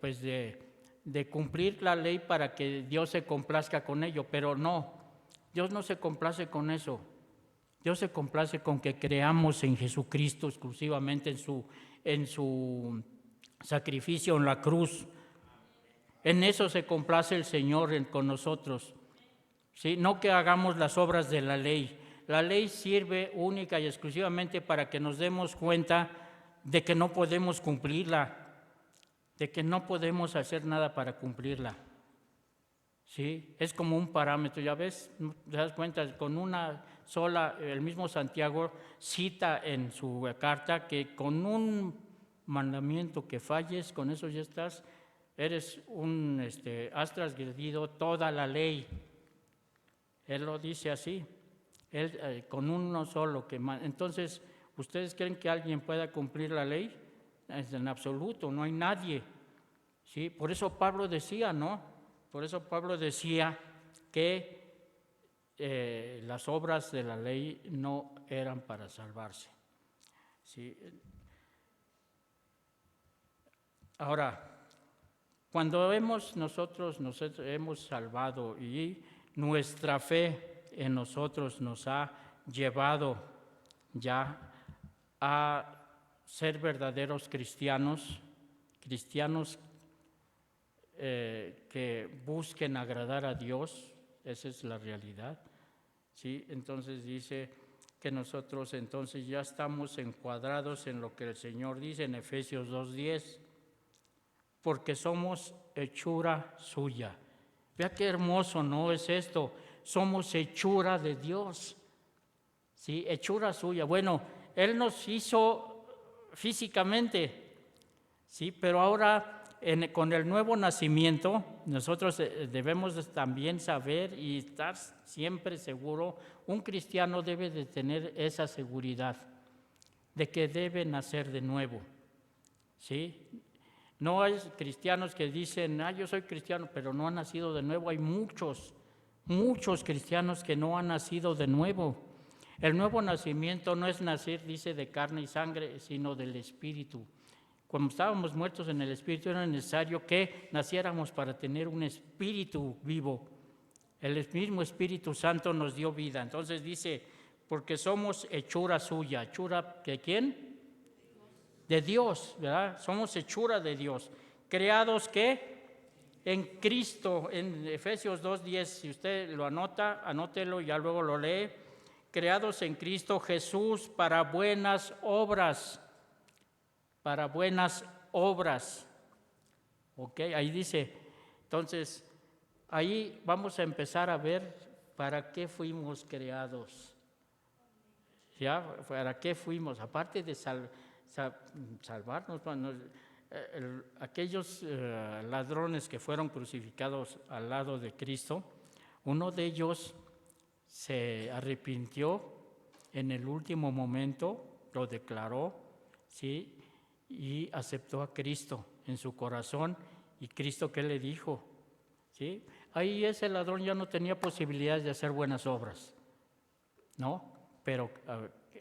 pues de cumplir la ley para que Dios se complazca con ello, pero no, Dios no se complace con eso. Dios se complace con que creamos en Jesucristo exclusivamente, en su sacrificio en la cruz. En eso se complace el Señor con nosotros. ¿Sí? No que hagamos las obras de la ley. La ley sirve única y exclusivamente para que nos demos cuenta de que no podemos cumplirla, de que no podemos hacer nada para cumplirla. ¿Sí? Es como un parámetro, ya ves, te das cuenta, con una sola, el mismo Santiago cita en su carta que con un mandamiento que falles, con eso ya estás, has transgredido toda la ley. Él lo dice así, con uno solo. Entonces, ¿ustedes creen que alguien pueda cumplir la ley? En absoluto, no hay nadie. ¿Sí? Por eso Pablo decía, ¿no? Por eso Pablo decía que las obras de la ley no eran para salvarse. ¿Sí? Ahora, cuando nosotros nos hemos salvado y nuestra fe en nosotros nos ha llevado ya a ser verdaderos cristianos que busquen agradar a Dios, esa es la realidad. ¿Sí? Entonces dice que nosotros entonces ya estamos encuadrados en lo que el Señor dice en Efesios 2:10, porque somos hechura suya. Vea qué hermoso, ¿no? Es esto, somos hechura de Dios. ¿Sí? Hechura suya. Bueno, Él nos hizo físicamente, ¿sí? Pero ahora con el nuevo nacimiento, nosotros debemos también saber y estar siempre seguro, un cristiano debe de tener esa seguridad de que debe nacer de nuevo, ¿sí? No hay cristianos que dicen, yo soy cristiano, pero no han nacido de nuevo. Hay muchos cristianos que no han nacido de nuevo. El nuevo nacimiento no es nacer, dice, de carne y sangre, sino del Espíritu. Cuando estábamos muertos en el Espíritu, era necesario que naciéramos para tener un espíritu vivo. El mismo Espíritu Santo nos dio vida. Entonces dice, porque somos hechura suya. ¿Hechura de quién? De Dios, ¿verdad? Somos hechura de Dios. ¿Creados qué? En Cristo, en Efesios 2:10. Si usted lo anota, anótelo y ya luego lo lee. Creados en Cristo Jesús para buenas obras. Para buenas obras. ¿Ok? Ahí dice. Entonces, ahí vamos a empezar a ver para qué fuimos creados. ¿Ya? ¿Para qué fuimos? Aparte de salvarnos, aquellos ladrones que fueron crucificados al lado de Cristo, uno de ellos se arrepintió en el último momento, lo declaró, ¿sí? Y aceptó a Cristo en su corazón. ¿Y Cristo qué le dijo? ¿Sí? Ahí ese ladrón ya no tenía posibilidades de hacer buenas obras, ¿no? Pero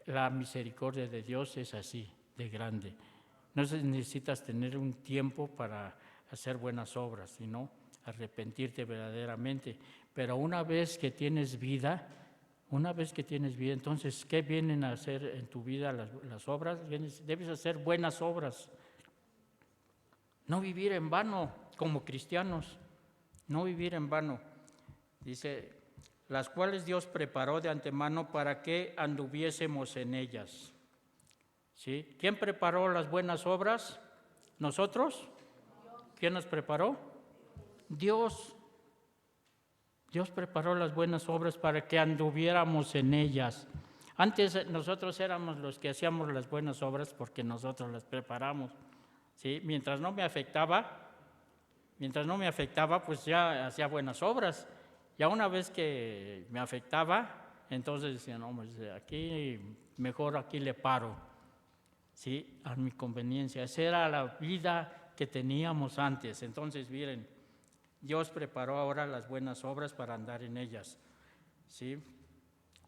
la misericordia de Dios es así, de grande. No necesitas tener un tiempo para hacer buenas obras, sino arrepentirte verdaderamente. Pero una vez que tienes vida, entonces, ¿qué vienen a hacer en tu vida las obras? Debes hacer buenas obras. No vivir en vano como cristianos, no vivir en vano. Dice, las cuales Dios preparó de antemano para que anduviésemos en ellas. ¿Sí? ¿Quién preparó las buenas obras? ¿Nosotros? ¿Quién nos preparó? Dios. Dios preparó las buenas obras para que anduviéramos en ellas. Antes nosotros éramos los que hacíamos las buenas obras porque nosotros las preparamos. ¿Sí? Mientras no me afectaba, pues ya hacía buenas obras. Ya una vez que me afectaba, entonces decía, no, pues aquí, mejor aquí le paro. ¿Sí? A mi conveniencia. Esa era la vida que teníamos antes. Entonces, miren, Dios preparó ahora las buenas obras para andar en ellas. ¿Sí?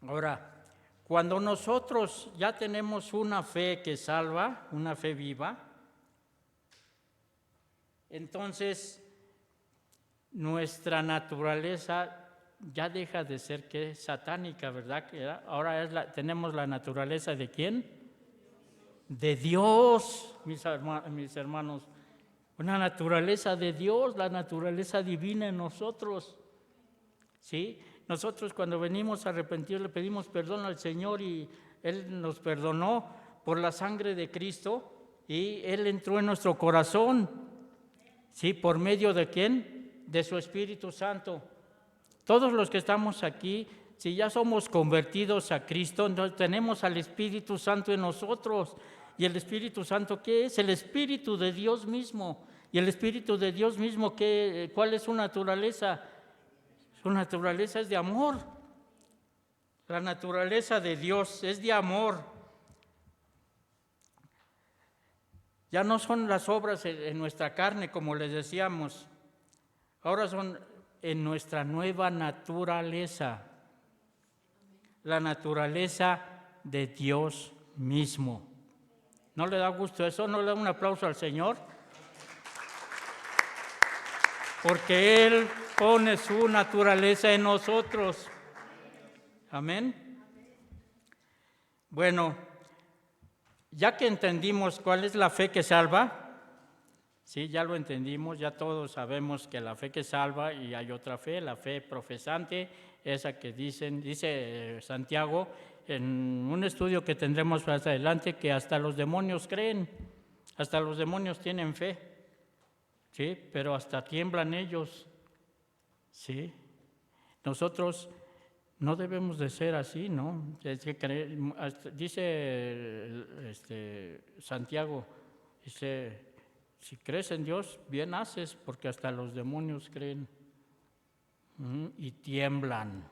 Ahora, cuando nosotros ya tenemos una fe que salva, una fe viva, entonces nuestra naturaleza ya deja de ser que satánica, ¿verdad? Ahora tenemos la naturaleza ¿de quién? De Dios, mis hermanos. Una naturaleza de Dios, la naturaleza divina en nosotros. ¿Sí? Nosotros cuando venimos arrepentidos le pedimos perdón al Señor y Él nos perdonó por la sangre de Cristo y Él entró en nuestro corazón. ¿Sí? ¿Por medio de quién? De su Espíritu Santo. Todos los que estamos aquí, si ya somos convertidos a Cristo, entonces tenemos al Espíritu Santo en nosotros. ¿Y el Espíritu Santo qué es? El Espíritu de Dios mismo. ¿Y el Espíritu de Dios mismo cuál es su naturaleza? Su naturaleza es de amor. La naturaleza de Dios es de amor. Ya no son las obras en nuestra carne, como les decíamos. Ahora son en nuestra nueva naturaleza. La naturaleza de Dios mismo. ¿No le da gusto eso? ¿No le da un aplauso al Señor? Porque Él pone su naturaleza en nosotros. Amén. Bueno, ya que entendimos cuál es la fe que salva, sí, ya lo entendimos, ya todos sabemos que la fe que salva y hay otra fe, la fe profesante, esa que dice Santiago en un estudio que tendremos más adelante, que hasta los demonios creen, hasta los demonios tienen fe, ¿sí? Pero hasta tiemblan ellos, ¿sí? Nosotros no debemos de ser así, ¿no? Dice Santiago, dice, si crees en Dios, bien haces, porque hasta los demonios creen y tiemblan.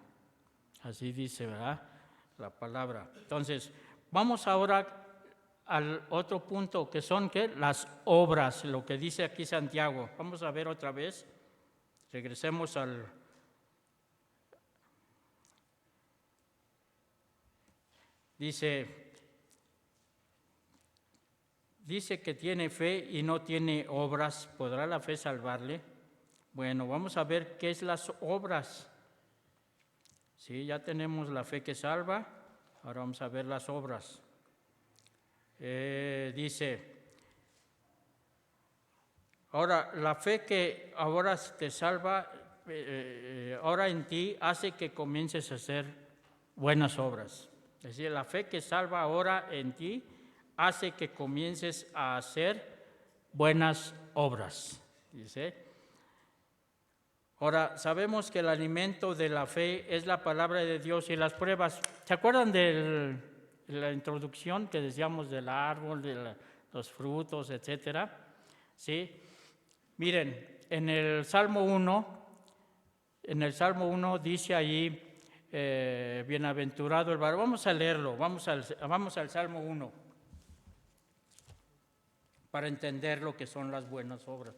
Así dice, ¿verdad? La palabra. Entonces, vamos ahora al otro punto, que son ¿qué? Las obras, lo que dice aquí Santiago. Vamos a ver otra vez. Regresemos al... Dice que tiene fe y no tiene obras. ¿Podrá la fe salvarle? Bueno, vamos a ver qué es las obras. Sí, ya tenemos la fe que salva. Ahora vamos a ver las obras. Dice, ahora la fe que ahora te salva, ahora en ti hace que comiences a hacer buenas obras. Es decir, la fe que salva ahora en ti hace que comiences a hacer buenas obras. Dice. Ahora, sabemos que el alimento de la fe es la palabra de Dios y las pruebas. ¿Se acuerdan de la introducción que decíamos del árbol, de los frutos, etcétera? ¿Sí? Miren, en el Salmo 1 dice ahí, bienaventurado el varón. Vamos a leerlo, vamos al Salmo 1 para entender lo que son las buenas obras.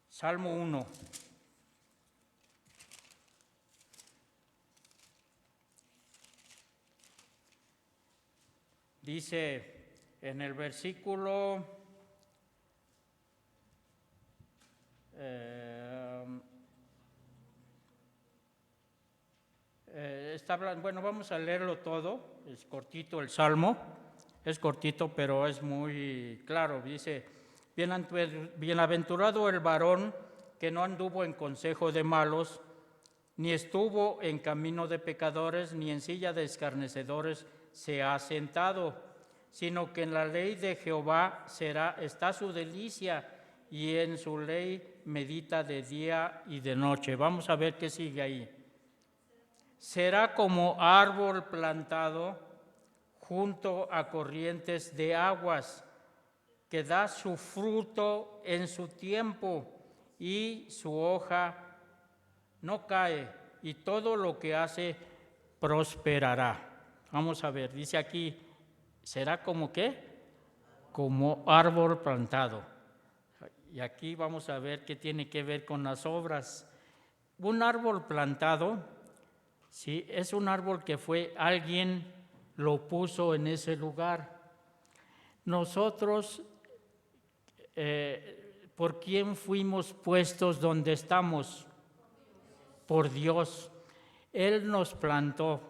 Salmo 1. Dice en el versículo está hablando, bueno, vamos a leerlo todo, es cortito el Salmo, es cortito pero es muy claro. Dice, bienaventurado el varón que no anduvo en consejo de malos, ni estuvo en camino de pecadores, ni en silla de escarnecedores se ha sentado, sino que en la ley de Jehová está su delicia, y en su ley medita de día y de noche. Vamos a ver qué sigue ahí. Será como árbol plantado junto a corrientes de aguas, que da su fruto en su tiempo, y su hoja no cae, y todo lo que hace prosperará. Vamos a ver, dice aquí, ¿será como qué? Como árbol plantado. Y aquí vamos a ver qué tiene que ver con las obras. Un árbol plantado, sí, es un árbol que alguien lo puso en ese lugar. Nosotros, ¿por quién fuimos puestos donde estamos? Por Dios. Él nos plantó,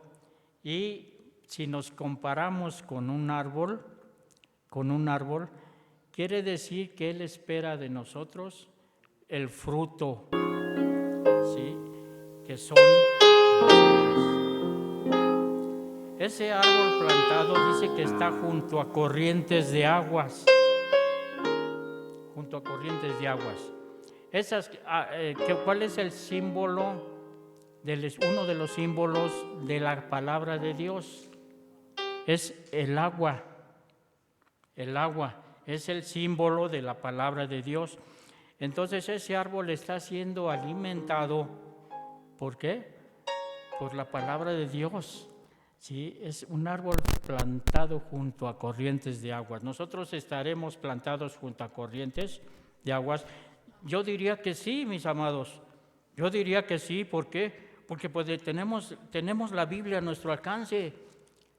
y si nos comparamos con un árbol, quiere decir que Él espera de nosotros el fruto, ¿sí? Que son ese árbol plantado, dice que está junto a corrientes de aguas. Junto a corrientes de aguas. ¿Cuál es el símbolo? Uno de los símbolos de la palabra de Dios es el agua. El agua es el símbolo de la palabra de Dios. Entonces ese árbol está siendo alimentado. ¿Por qué? Por la palabra de Dios. Sí, es un árbol plantado junto a corrientes de aguas. Nosotros estaremos plantados junto a corrientes de aguas. Yo diría que sí, mis amados. Yo diría que sí. ¿Por qué? Porque pues tenemos la Biblia a nuestro alcance.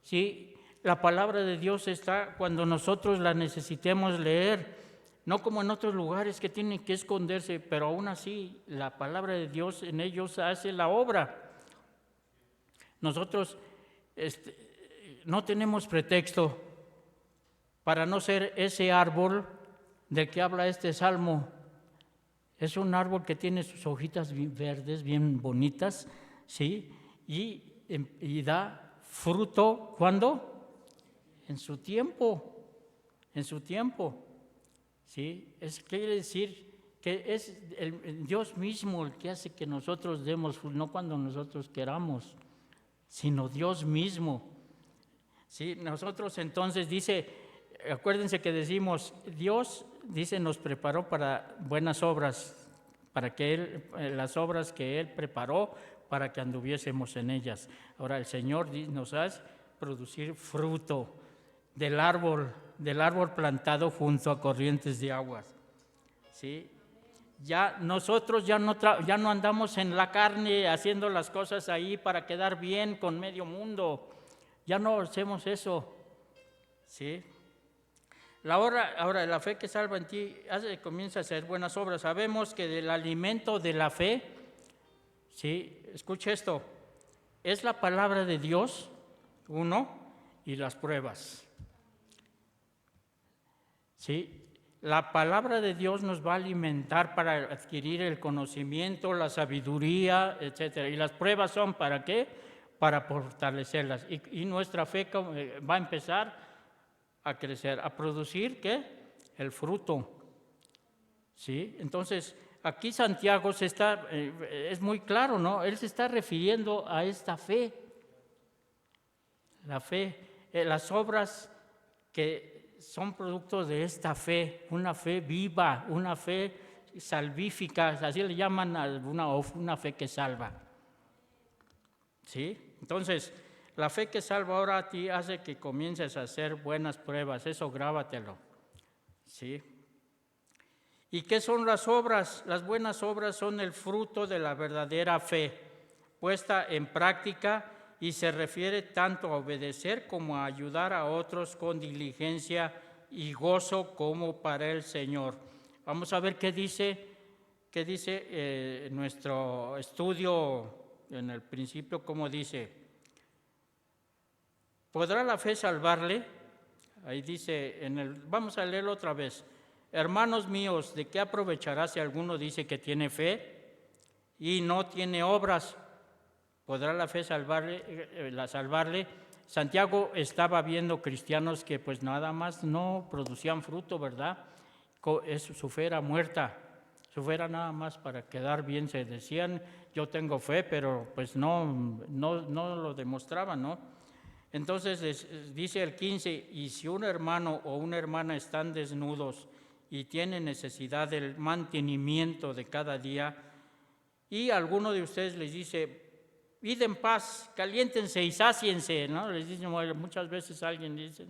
Sí, la palabra de Dios está cuando nosotros la necesitemos leer. No como en otros lugares que tienen que esconderse, pero aún así la palabra de Dios en ellos hace la obra. Nosotros no tenemos pretexto para no ser ese árbol del que habla este salmo. Es un árbol que tiene sus hojitas verdes, bien bonitas, ¿sí? Y da fruto, ¿cuándo? En su tiempo, ¿sí? Quiere decir que es el Dios mismo el que hace que nosotros demos fruto, no cuando nosotros queramos, sino Dios mismo. ¿Sí? Nosotros entonces acuérdense que decimos, Dios dice nos preparó para buenas obras, para que las obras que Él preparó para que anduviésemos en ellas. Ahora el Señor nos hace producir fruto del árbol plantado junto a corrientes de aguas. ¿Sí? Nosotros ya no andamos en la carne haciendo las cosas ahí para quedar bien con medio mundo. Ya no hacemos eso. ¿Sí? Ahora, la fe que salva en ti comienza a hacer buenas obras. Sabemos que del alimento de la fe, ¿sí? Escuche esto, es la palabra de Dios, y las pruebas. ¿Sí? La palabra de Dios nos va a alimentar para adquirir el conocimiento, la sabiduría, etc. Y las pruebas son ¿para qué? Para fortalecerlas. Y nuestra fe va a empezar a crecer, a producir ¿qué? El fruto. ¿Sí? Entonces, aquí Santiago es muy claro, ¿no? Él se está refiriendo a esta fe. La fe, las obras que son productos de esta fe, una fe viva, una fe salvífica, así le llaman a una fe que salva. ¿Sí? Entonces, la fe que salva ahora a ti hace que comiences a hacer buenas pruebas, eso grábatelo. ¿Sí? ¿Y qué son las obras? Las buenas obras son el fruto de la verdadera fe, puesta en práctica, y se refiere tanto a obedecer como a ayudar a otros con diligencia y gozo como para el Señor. Vamos a ver qué dice nuestro estudio en el principio, cómo dice. ¿Podrá la fe salvarle? Ahí dice, vamos a leerlo otra vez. hermanos míos, ¿de qué aprovechará si alguno dice que tiene fe y no tiene obras? ¿Podrá la fe salvarle? Santiago estaba viendo cristianos que pues nada más no producían fruto, ¿verdad? Su fe era muerta, su fe era nada más para quedar bien. Se decían, yo tengo fe, pero pues no lo demostraban, ¿no? Entonces dice el 15, y si un hermano o una hermana están desnudos y tienen necesidad del mantenimiento de cada día, y alguno de ustedes les dice, id en paz, caliéntense y sáciense, ¿no? Les dicen, muchas veces alguien dice,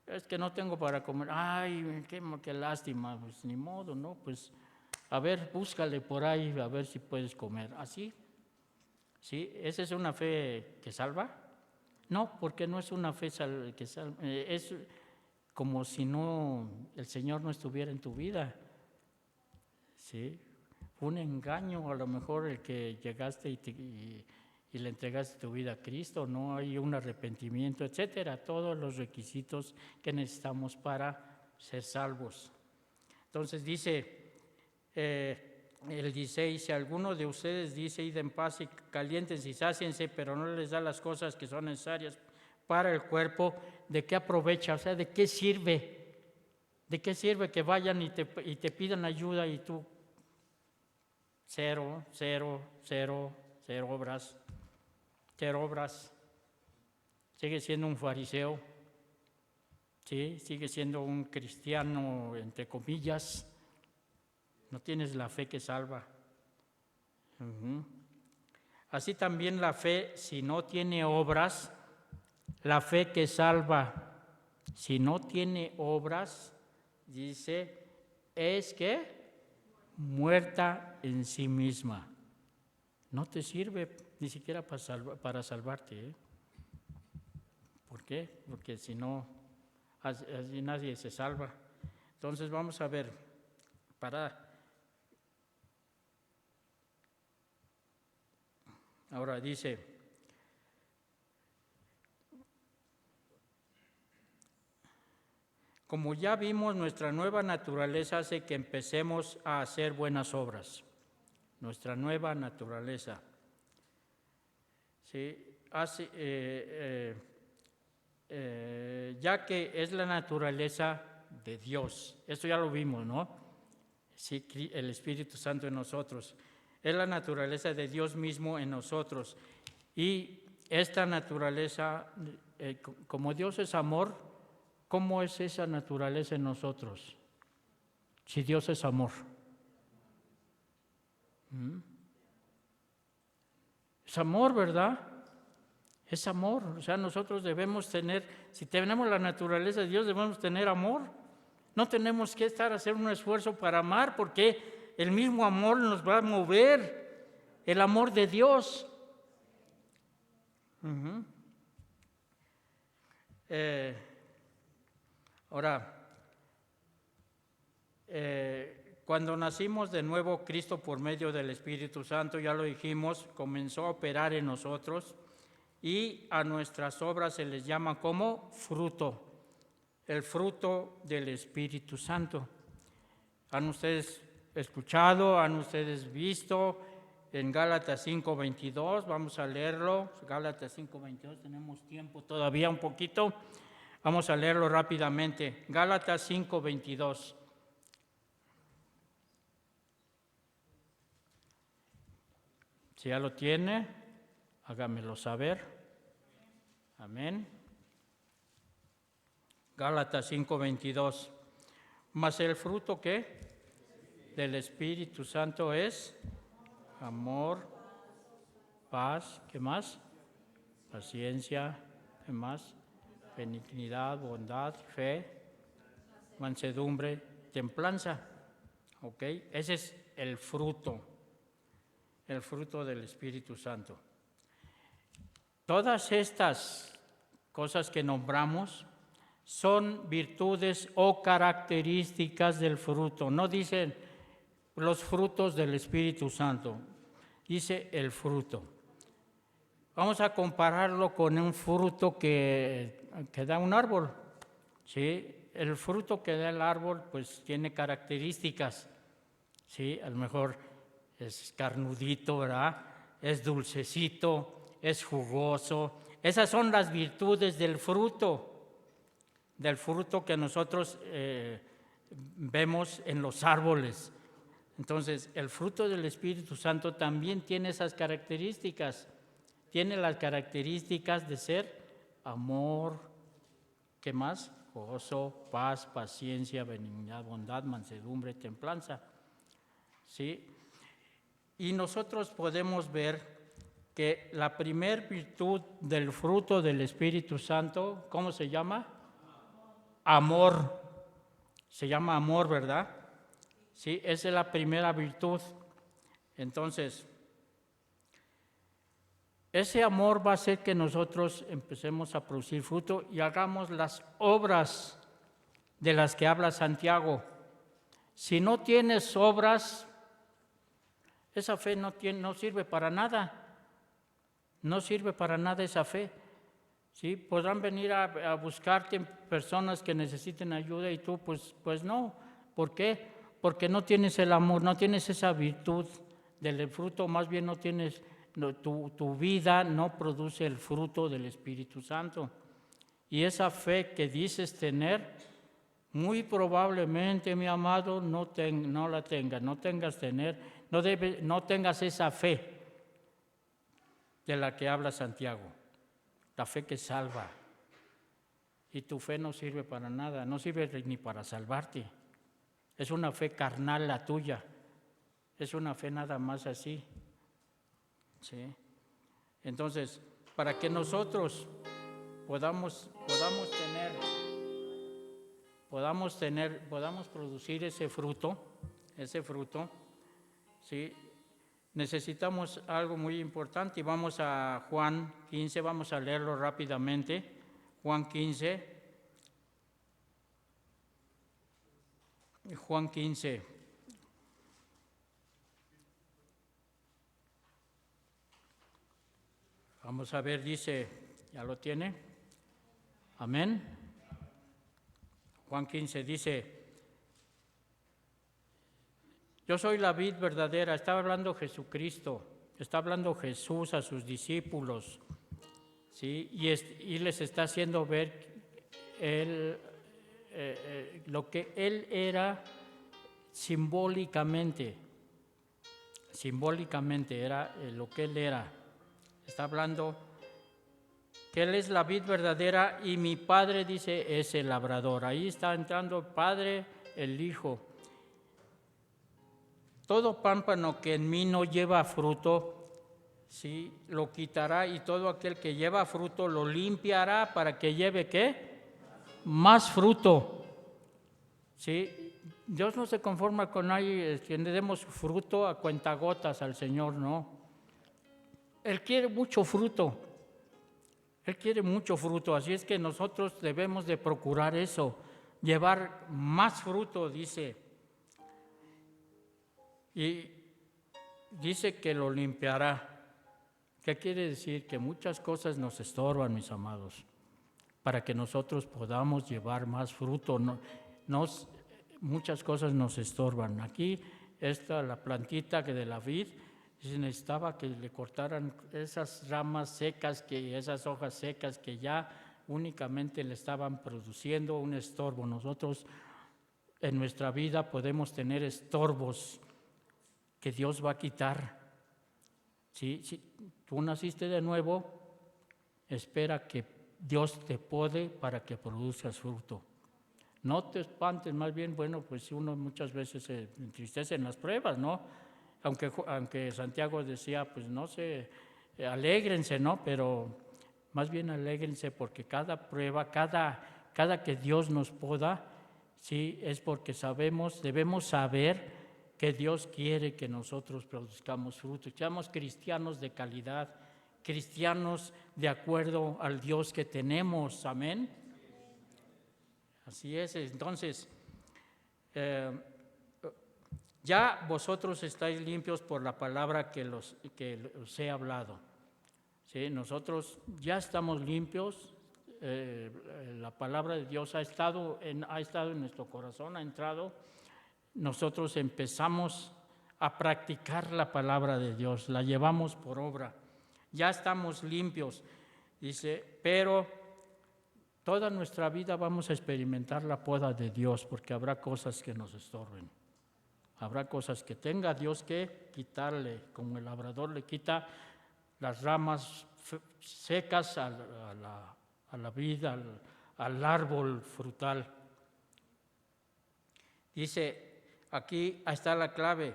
es que no tengo para comer, ay, qué lástima, pues ni modo, ¿no? Pues a ver, búscale por ahí, a ver si puedes comer. ¿Así? ¿Sí? ¿Esa es una fe que salva? No, porque no es una fe que salva, es como si no, el Señor no estuviera en tu vida, ¿sí? Fue un engaño a lo mejor el que llegaste y le entregaste tu vida a Cristo, no hay un arrepentimiento, etcétera, todos los requisitos que necesitamos para ser salvos. Entonces dice el 16, si alguno de ustedes dice, id en paz y caliéntense y sáciense, pero no les da las cosas que son necesarias para el cuerpo, ¿de qué aprovecha? O sea, ¿de qué sirve? ¿De qué sirve que vayan y te pidan ayuda y tú cero obras? Cero obras. Sigue siendo un fariseo, ¿sí? Sigue siendo un cristiano, entre comillas. No tienes la fe que salva. Así también la fe, si no tiene obras, la fe que salva, si no tiene obras, dice, es que muerta en sí misma. No te sirve ni siquiera para salvarte. ¿Por qué? Porque si no, así nadie se salva. Entonces vamos a ver, ahora dice, como ya vimos, nuestra nueva naturaleza hace que empecemos a hacer buenas obras. Nuestra nueva naturaleza. ¿Sí? Ya que es la naturaleza de Dios. Esto ya lo vimos, ¿no? Sí, el Espíritu Santo en nosotros. Es la naturaleza de Dios mismo en nosotros. Y esta naturaleza, como Dios es amor, ¿cómo es esa naturaleza en nosotros? Si Dios es amor. Es amor, ¿verdad? Es amor. O sea, nosotros debemos tener, si tenemos la naturaleza de Dios, debemos tener amor. No tenemos que hacer un esfuerzo para amar, porque el mismo amor nos va a mover, el amor de Dios. Ahora, cuando nacimos de nuevo, Cristo por medio del Espíritu Santo, ya lo dijimos, comenzó a operar en nosotros y a nuestras obras se les llama como fruto, el fruto del Espíritu Santo. ¿Han ustedes escuchado, han ustedes visto en Gálatas 5:22? Vamos a leerlo, Gálatas 5:22, tenemos tiempo todavía un poquito, vamos a leerlo rápidamente. Gálatas 5:22. Si ya lo tiene, hágamelo saber. Amén. Gálatas 5:22. Mas el fruto, ¿qué? Del Espíritu Santo es amor, paz, ¿qué más? Paciencia, ¿qué más? Benignidad, bondad, fe, mansedumbre, templanza. ¿Ok? Ese es el fruto del Espíritu Santo. Todas estas cosas que nombramos son virtudes o características del fruto. No dicen los frutos del Espíritu Santo, dice el fruto. Vamos a compararlo con un fruto que da un árbol, ¿sí? el fruto que da el árbol pues tiene características, ¿sí? A lo mejor es carnudito, ¿verdad? Es dulcecito, es jugoso. Esas son las virtudes del fruto que nosotros vemos en los árboles. Entonces, el fruto del Espíritu Santo también tiene esas características. Tiene las características de ser amor, ¿qué más? Gozo, paz, paciencia, benignidad, bondad, mansedumbre, templanza. ¿Sí? Y nosotros podemos ver que la primer virtud del fruto del Espíritu Santo, ¿cómo se llama? Amor. Se llama amor, ¿verdad? Sí, esa es la primera virtud. Entonces, ese amor va a hacer que nosotros empecemos a producir fruto y hagamos las obras de las que habla Santiago. Si no tienes obras, esa fe no sirve para nada. No sirve para nada esa fe. ¿Sí? Podrán venir a buscarte personas que necesiten ayuda y tú pues no. ¿Por qué? Porque no tienes el amor, no tienes esa virtud del fruto, más bien no tienes, tu vida no produce el fruto del Espíritu Santo. Y esa fe que dices tener, muy probablemente, mi amado, no la tengas, no tengas esa fe de la que habla Santiago, la fe que salva. Y tu fe no sirve para nada, no sirve ni para salvarte. Es una fe carnal la tuya, es una fe nada más así. ¿Sí? Entonces, para que nosotros podamos producir ese fruto, ¿sí? Necesitamos algo muy importante y vamos a Juan 15, vamos a leerlo rápidamente. Juan 15. Vamos a ver, dice, ¿ya lo tiene? Amén. Juan 15 dice, yo soy la vid verdadera. Está hablando Jesucristo, está hablando Jesús a sus discípulos, ¿sí? Y les está haciendo ver lo que Él era simbólicamente era lo que Él era. Está hablando que Él es la vid verdadera y mi Padre, dice, es el labrador. Ahí está entrando el Padre, el Hijo. Todo pámpano que en mí no lleva fruto, ¿sí? Lo quitará, y todo aquel que lleva fruto lo limpiará para que lleve, ¿qué? Más fruto. ¿Sí? Dios no se conforma con que le demos fruto a cuentagotas al Señor, no. Él quiere mucho fruto. Él quiere mucho fruto, así es que nosotros debemos de procurar eso, llevar más fruto, dice. Y dice que lo limpiará. ¿Qué quiere decir? Que muchas cosas nos estorban, mis amados, para que nosotros podamos llevar más fruto. Muchas cosas nos estorban. Aquí la plantita que de la vid, se necesitaba que le cortaran esas ramas secas, esas hojas secas que ya únicamente le estaban produciendo un estorbo. Nosotros en nuestra vida podemos tener estorbos que Dios va a quitar. Si tú naciste de nuevo, espera que Dios te pode para que produzcas fruto. No te espantes, más bien, bueno, pues uno muchas veces se entristece en las pruebas, ¿no? Aunque Santiago decía, pues no se alégrense, ¿no? Pero más bien alégrense porque cada prueba, cada que Dios nos poda, sí, es porque debemos saber que Dios quiere que nosotros produzcamos fruto, que seamos cristianos de calidad, cristianos de acuerdo al Dios que tenemos, amén. Así es, entonces, ya vosotros estáis limpios por la palabra que os he hablado. ¿Sí? Nosotros ya estamos limpios, la palabra de Dios ha estado en nuestro corazón, ha entrado, nosotros empezamos a practicar la palabra de Dios, la llevamos por obra, ya estamos limpios. Dice, pero toda nuestra vida vamos a experimentar la poda de Dios, porque habrá cosas que nos estorben. Habrá cosas que tenga Dios que quitarle, como el labrador le quita las ramas secas a la vida, al árbol frutal. Dice, aquí está la clave,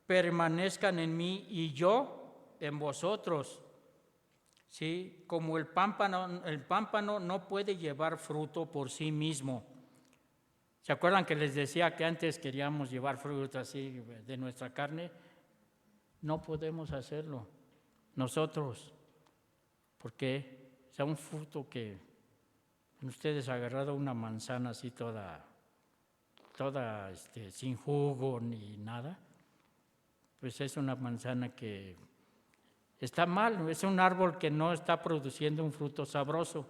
permanezcan en mí y yo en vosotros. ¿Sí? Como el pámpano no puede llevar fruto por sí mismo. ¿Se acuerdan que les decía que antes queríamos llevar fruto así de nuestra carne? No podemos hacerlo nosotros, porque sea un fruto que ustedes agarrado una manzana así toda sin jugo ni nada, pues es una manzana que está mal, es un árbol que no está produciendo un fruto sabroso.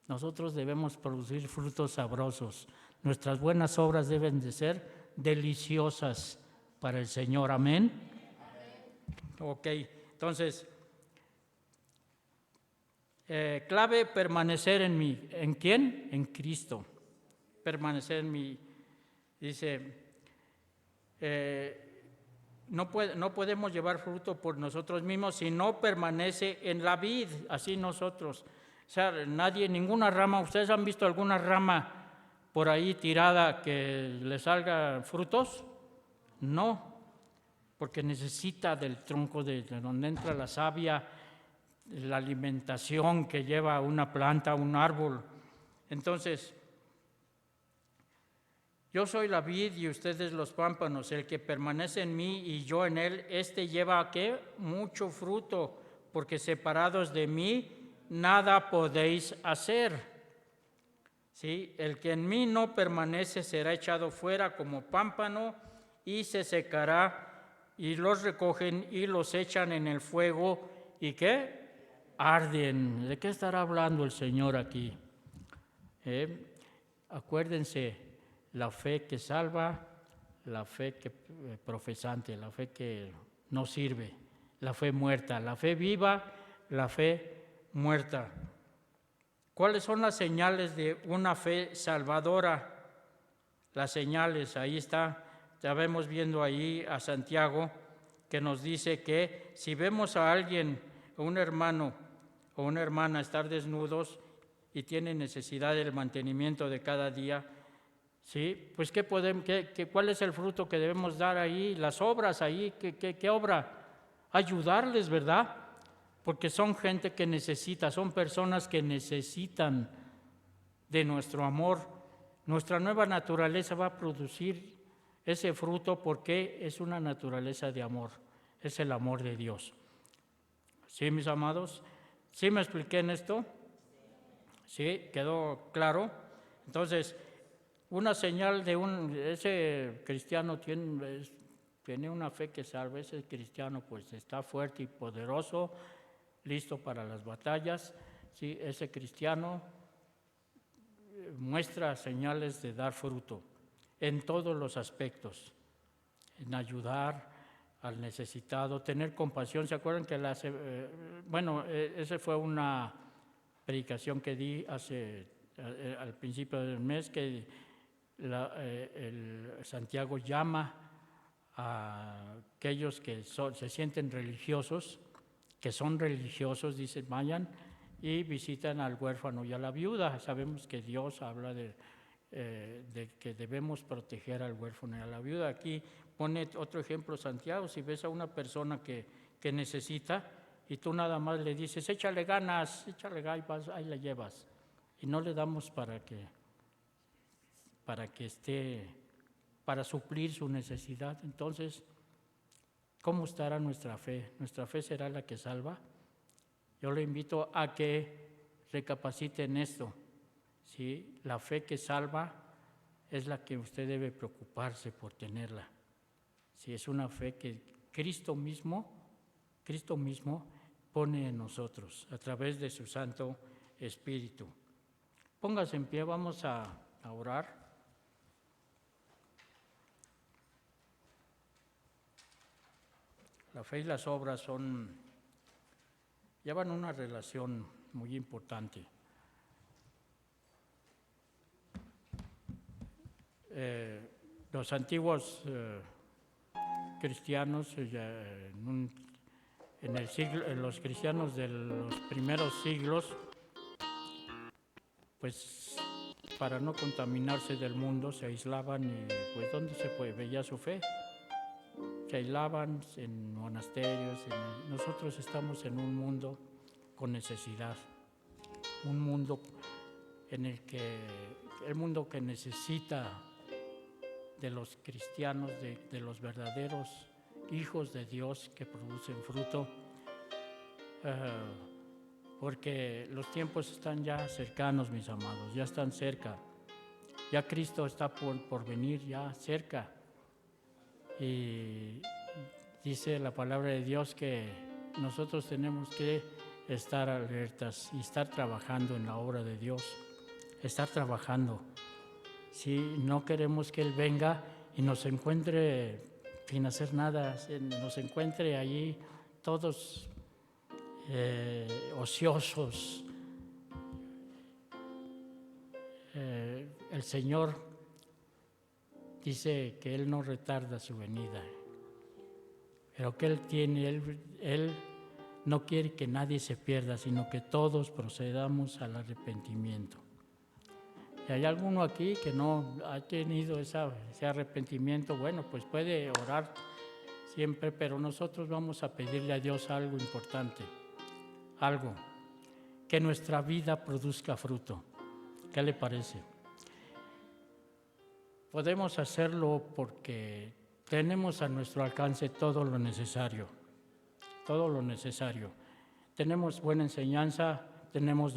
Nosotros debemos producir frutos sabrosos. Nuestras buenas obras deben de ser deliciosas para el Señor. ¿Amén? Ok, entonces, clave, permanecer en mí. ¿En quién? En Cristo. Permanecer en mí. Dice, no podemos llevar fruto por nosotros mismos si no permanece en la vid, así nosotros. O sea, ninguna rama, ¿ustedes han visto alguna rama por ahí tirada que le salga frutos? No, porque necesita del tronco de donde entra la savia, la alimentación que lleva una planta, un árbol. Entonces, yo soy la vid y ustedes los pámpanos, el que permanece en mí y yo en él, lleva ¿qué? Mucho fruto, porque separados de mí nada podéis hacer. ¿Sí? El que en mí no permanece será echado fuera como pámpano y se secará, y los recogen y los echan en el fuego, ¿y qué? Arden. ¿De qué estará hablando el Señor aquí? Acuérdense, la fe que salva, la fe que profesante, la fe que no sirve, la fe muerta, la fe viva, la fe muerta. ¿Cuáles son las señales de una fe salvadora? Las señales, ahí está, ya vemos viendo ahí a Santiago, que nos dice que si vemos a alguien, un hermano o una hermana estar desnudos y tienen necesidad del mantenimiento de cada día, ¿sí? Pues ¿cuál es el fruto que debemos dar ahí? Las obras ahí, ¿qué obra? Ayudarles, ¿verdad? Porque son gente que necesita, son personas que necesitan de nuestro amor. Nuestra nueva naturaleza va a producir ese fruto porque es una naturaleza de amor, es el amor de Dios. ¿Sí, mis amados? ¿Sí me expliqué en esto? ¿Sí? ¿Quedó claro? Entonces, una señal de ese cristiano tiene una fe que salva, ese cristiano pues está fuerte y poderoso, listo para las batallas. ¿Sí? Ese cristiano muestra señales de dar fruto en todos los aspectos, en ayudar al necesitado, tener compasión. ¿Se acuerdan que esa fue una predicación que di al principio del mes, que Santiago llama a aquellos que se sienten religiosos, que son religiosos, dicen, vayan y visitan al huérfano y a la viuda. Sabemos que Dios habla de que debemos proteger al huérfano y a la viuda. Aquí pone otro ejemplo Santiago: si ves a una persona que necesita y tú nada más le dices, échale ganas, ahí la llevas, y no le damos para suplir su necesidad, entonces, ¿cómo estará nuestra fe? ¿Nuestra fe será la que salva? Yo le invito a que recapacite en esto. ¿Sí? La fe que salva es la que usted debe preocuparse por tenerla. ¿Sí? Es una fe que Cristo mismo pone en nosotros a través de su Santo espíritu. Póngase en pie, vamos a orar. La fe y las obras llevan una relación muy importante. Los antiguos cristianos, en los cristianos de los primeros siglos, pues para no contaminarse del mundo se aislaban y pues ¿dónde se veía su fe? Se aislaban en monasterios. Nosotros estamos en un mundo con necesidad, un mundo en el mundo que necesita de los cristianos, de los verdaderos hijos de Dios que producen fruto, porque los tiempos están ya cercanos, mis amados, ya están cerca, ya Cristo está por venir, ya cerca. Y dice la palabra de Dios que nosotros tenemos que estar alertas y estar trabajando en la obra de Dios, estar trabajando. Si no queremos que Él venga y nos encuentre sin hacer nada, nos encuentre allí todos ociosos. El Señor dice que Él no retarda su venida, pero que Él no quiere que nadie se pierda, sino que todos procedamos al arrepentimiento. Si hay alguno aquí que no ha tenido ese arrepentimiento, bueno, pues puede orar siempre, pero nosotros vamos a pedirle a Dios algo importante, algo, que nuestra vida produzca fruto. ¿Qué le parece? Podemos hacerlo porque tenemos a nuestro alcance todo lo necesario, todo lo necesario. Tenemos buena enseñanza, tenemos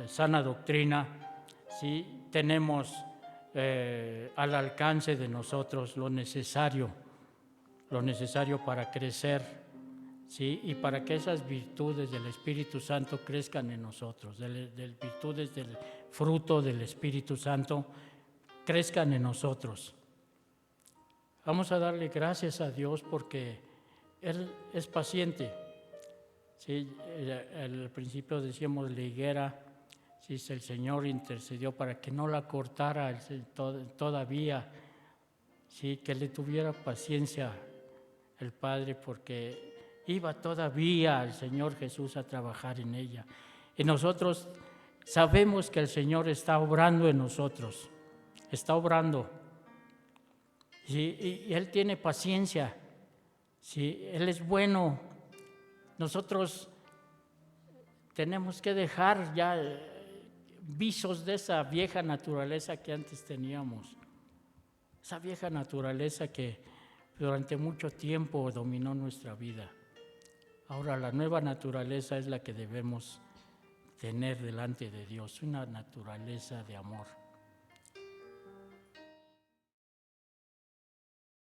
sana doctrina, ¿sí? Tenemos al alcance de nosotros lo necesario para crecer, ¿sí? Y para que esas virtudes del Espíritu Santo crezcan en nosotros, virtudes del fruto del Espíritu Santo crezcan en nosotros. Vamos a darle gracias a Dios porque Él es paciente. Sí, al principio decíamos la higuera, sí, el Señor intercedió para que no la cortara todavía, sí, que le tuviera paciencia el Padre, porque iba todavía el Señor Jesús a trabajar en ella. Y nosotros sabemos que el Señor está obrando en nosotros, está obrando. Sí, y Él tiene paciencia, sí, Él es bueno. Nosotros tenemos que dejar ya visos de esa vieja naturaleza que antes teníamos, esa vieja naturaleza que durante mucho tiempo dominó nuestra vida. Ahora la nueva naturaleza es la que debemos tener delante de Dios, una naturaleza de amor.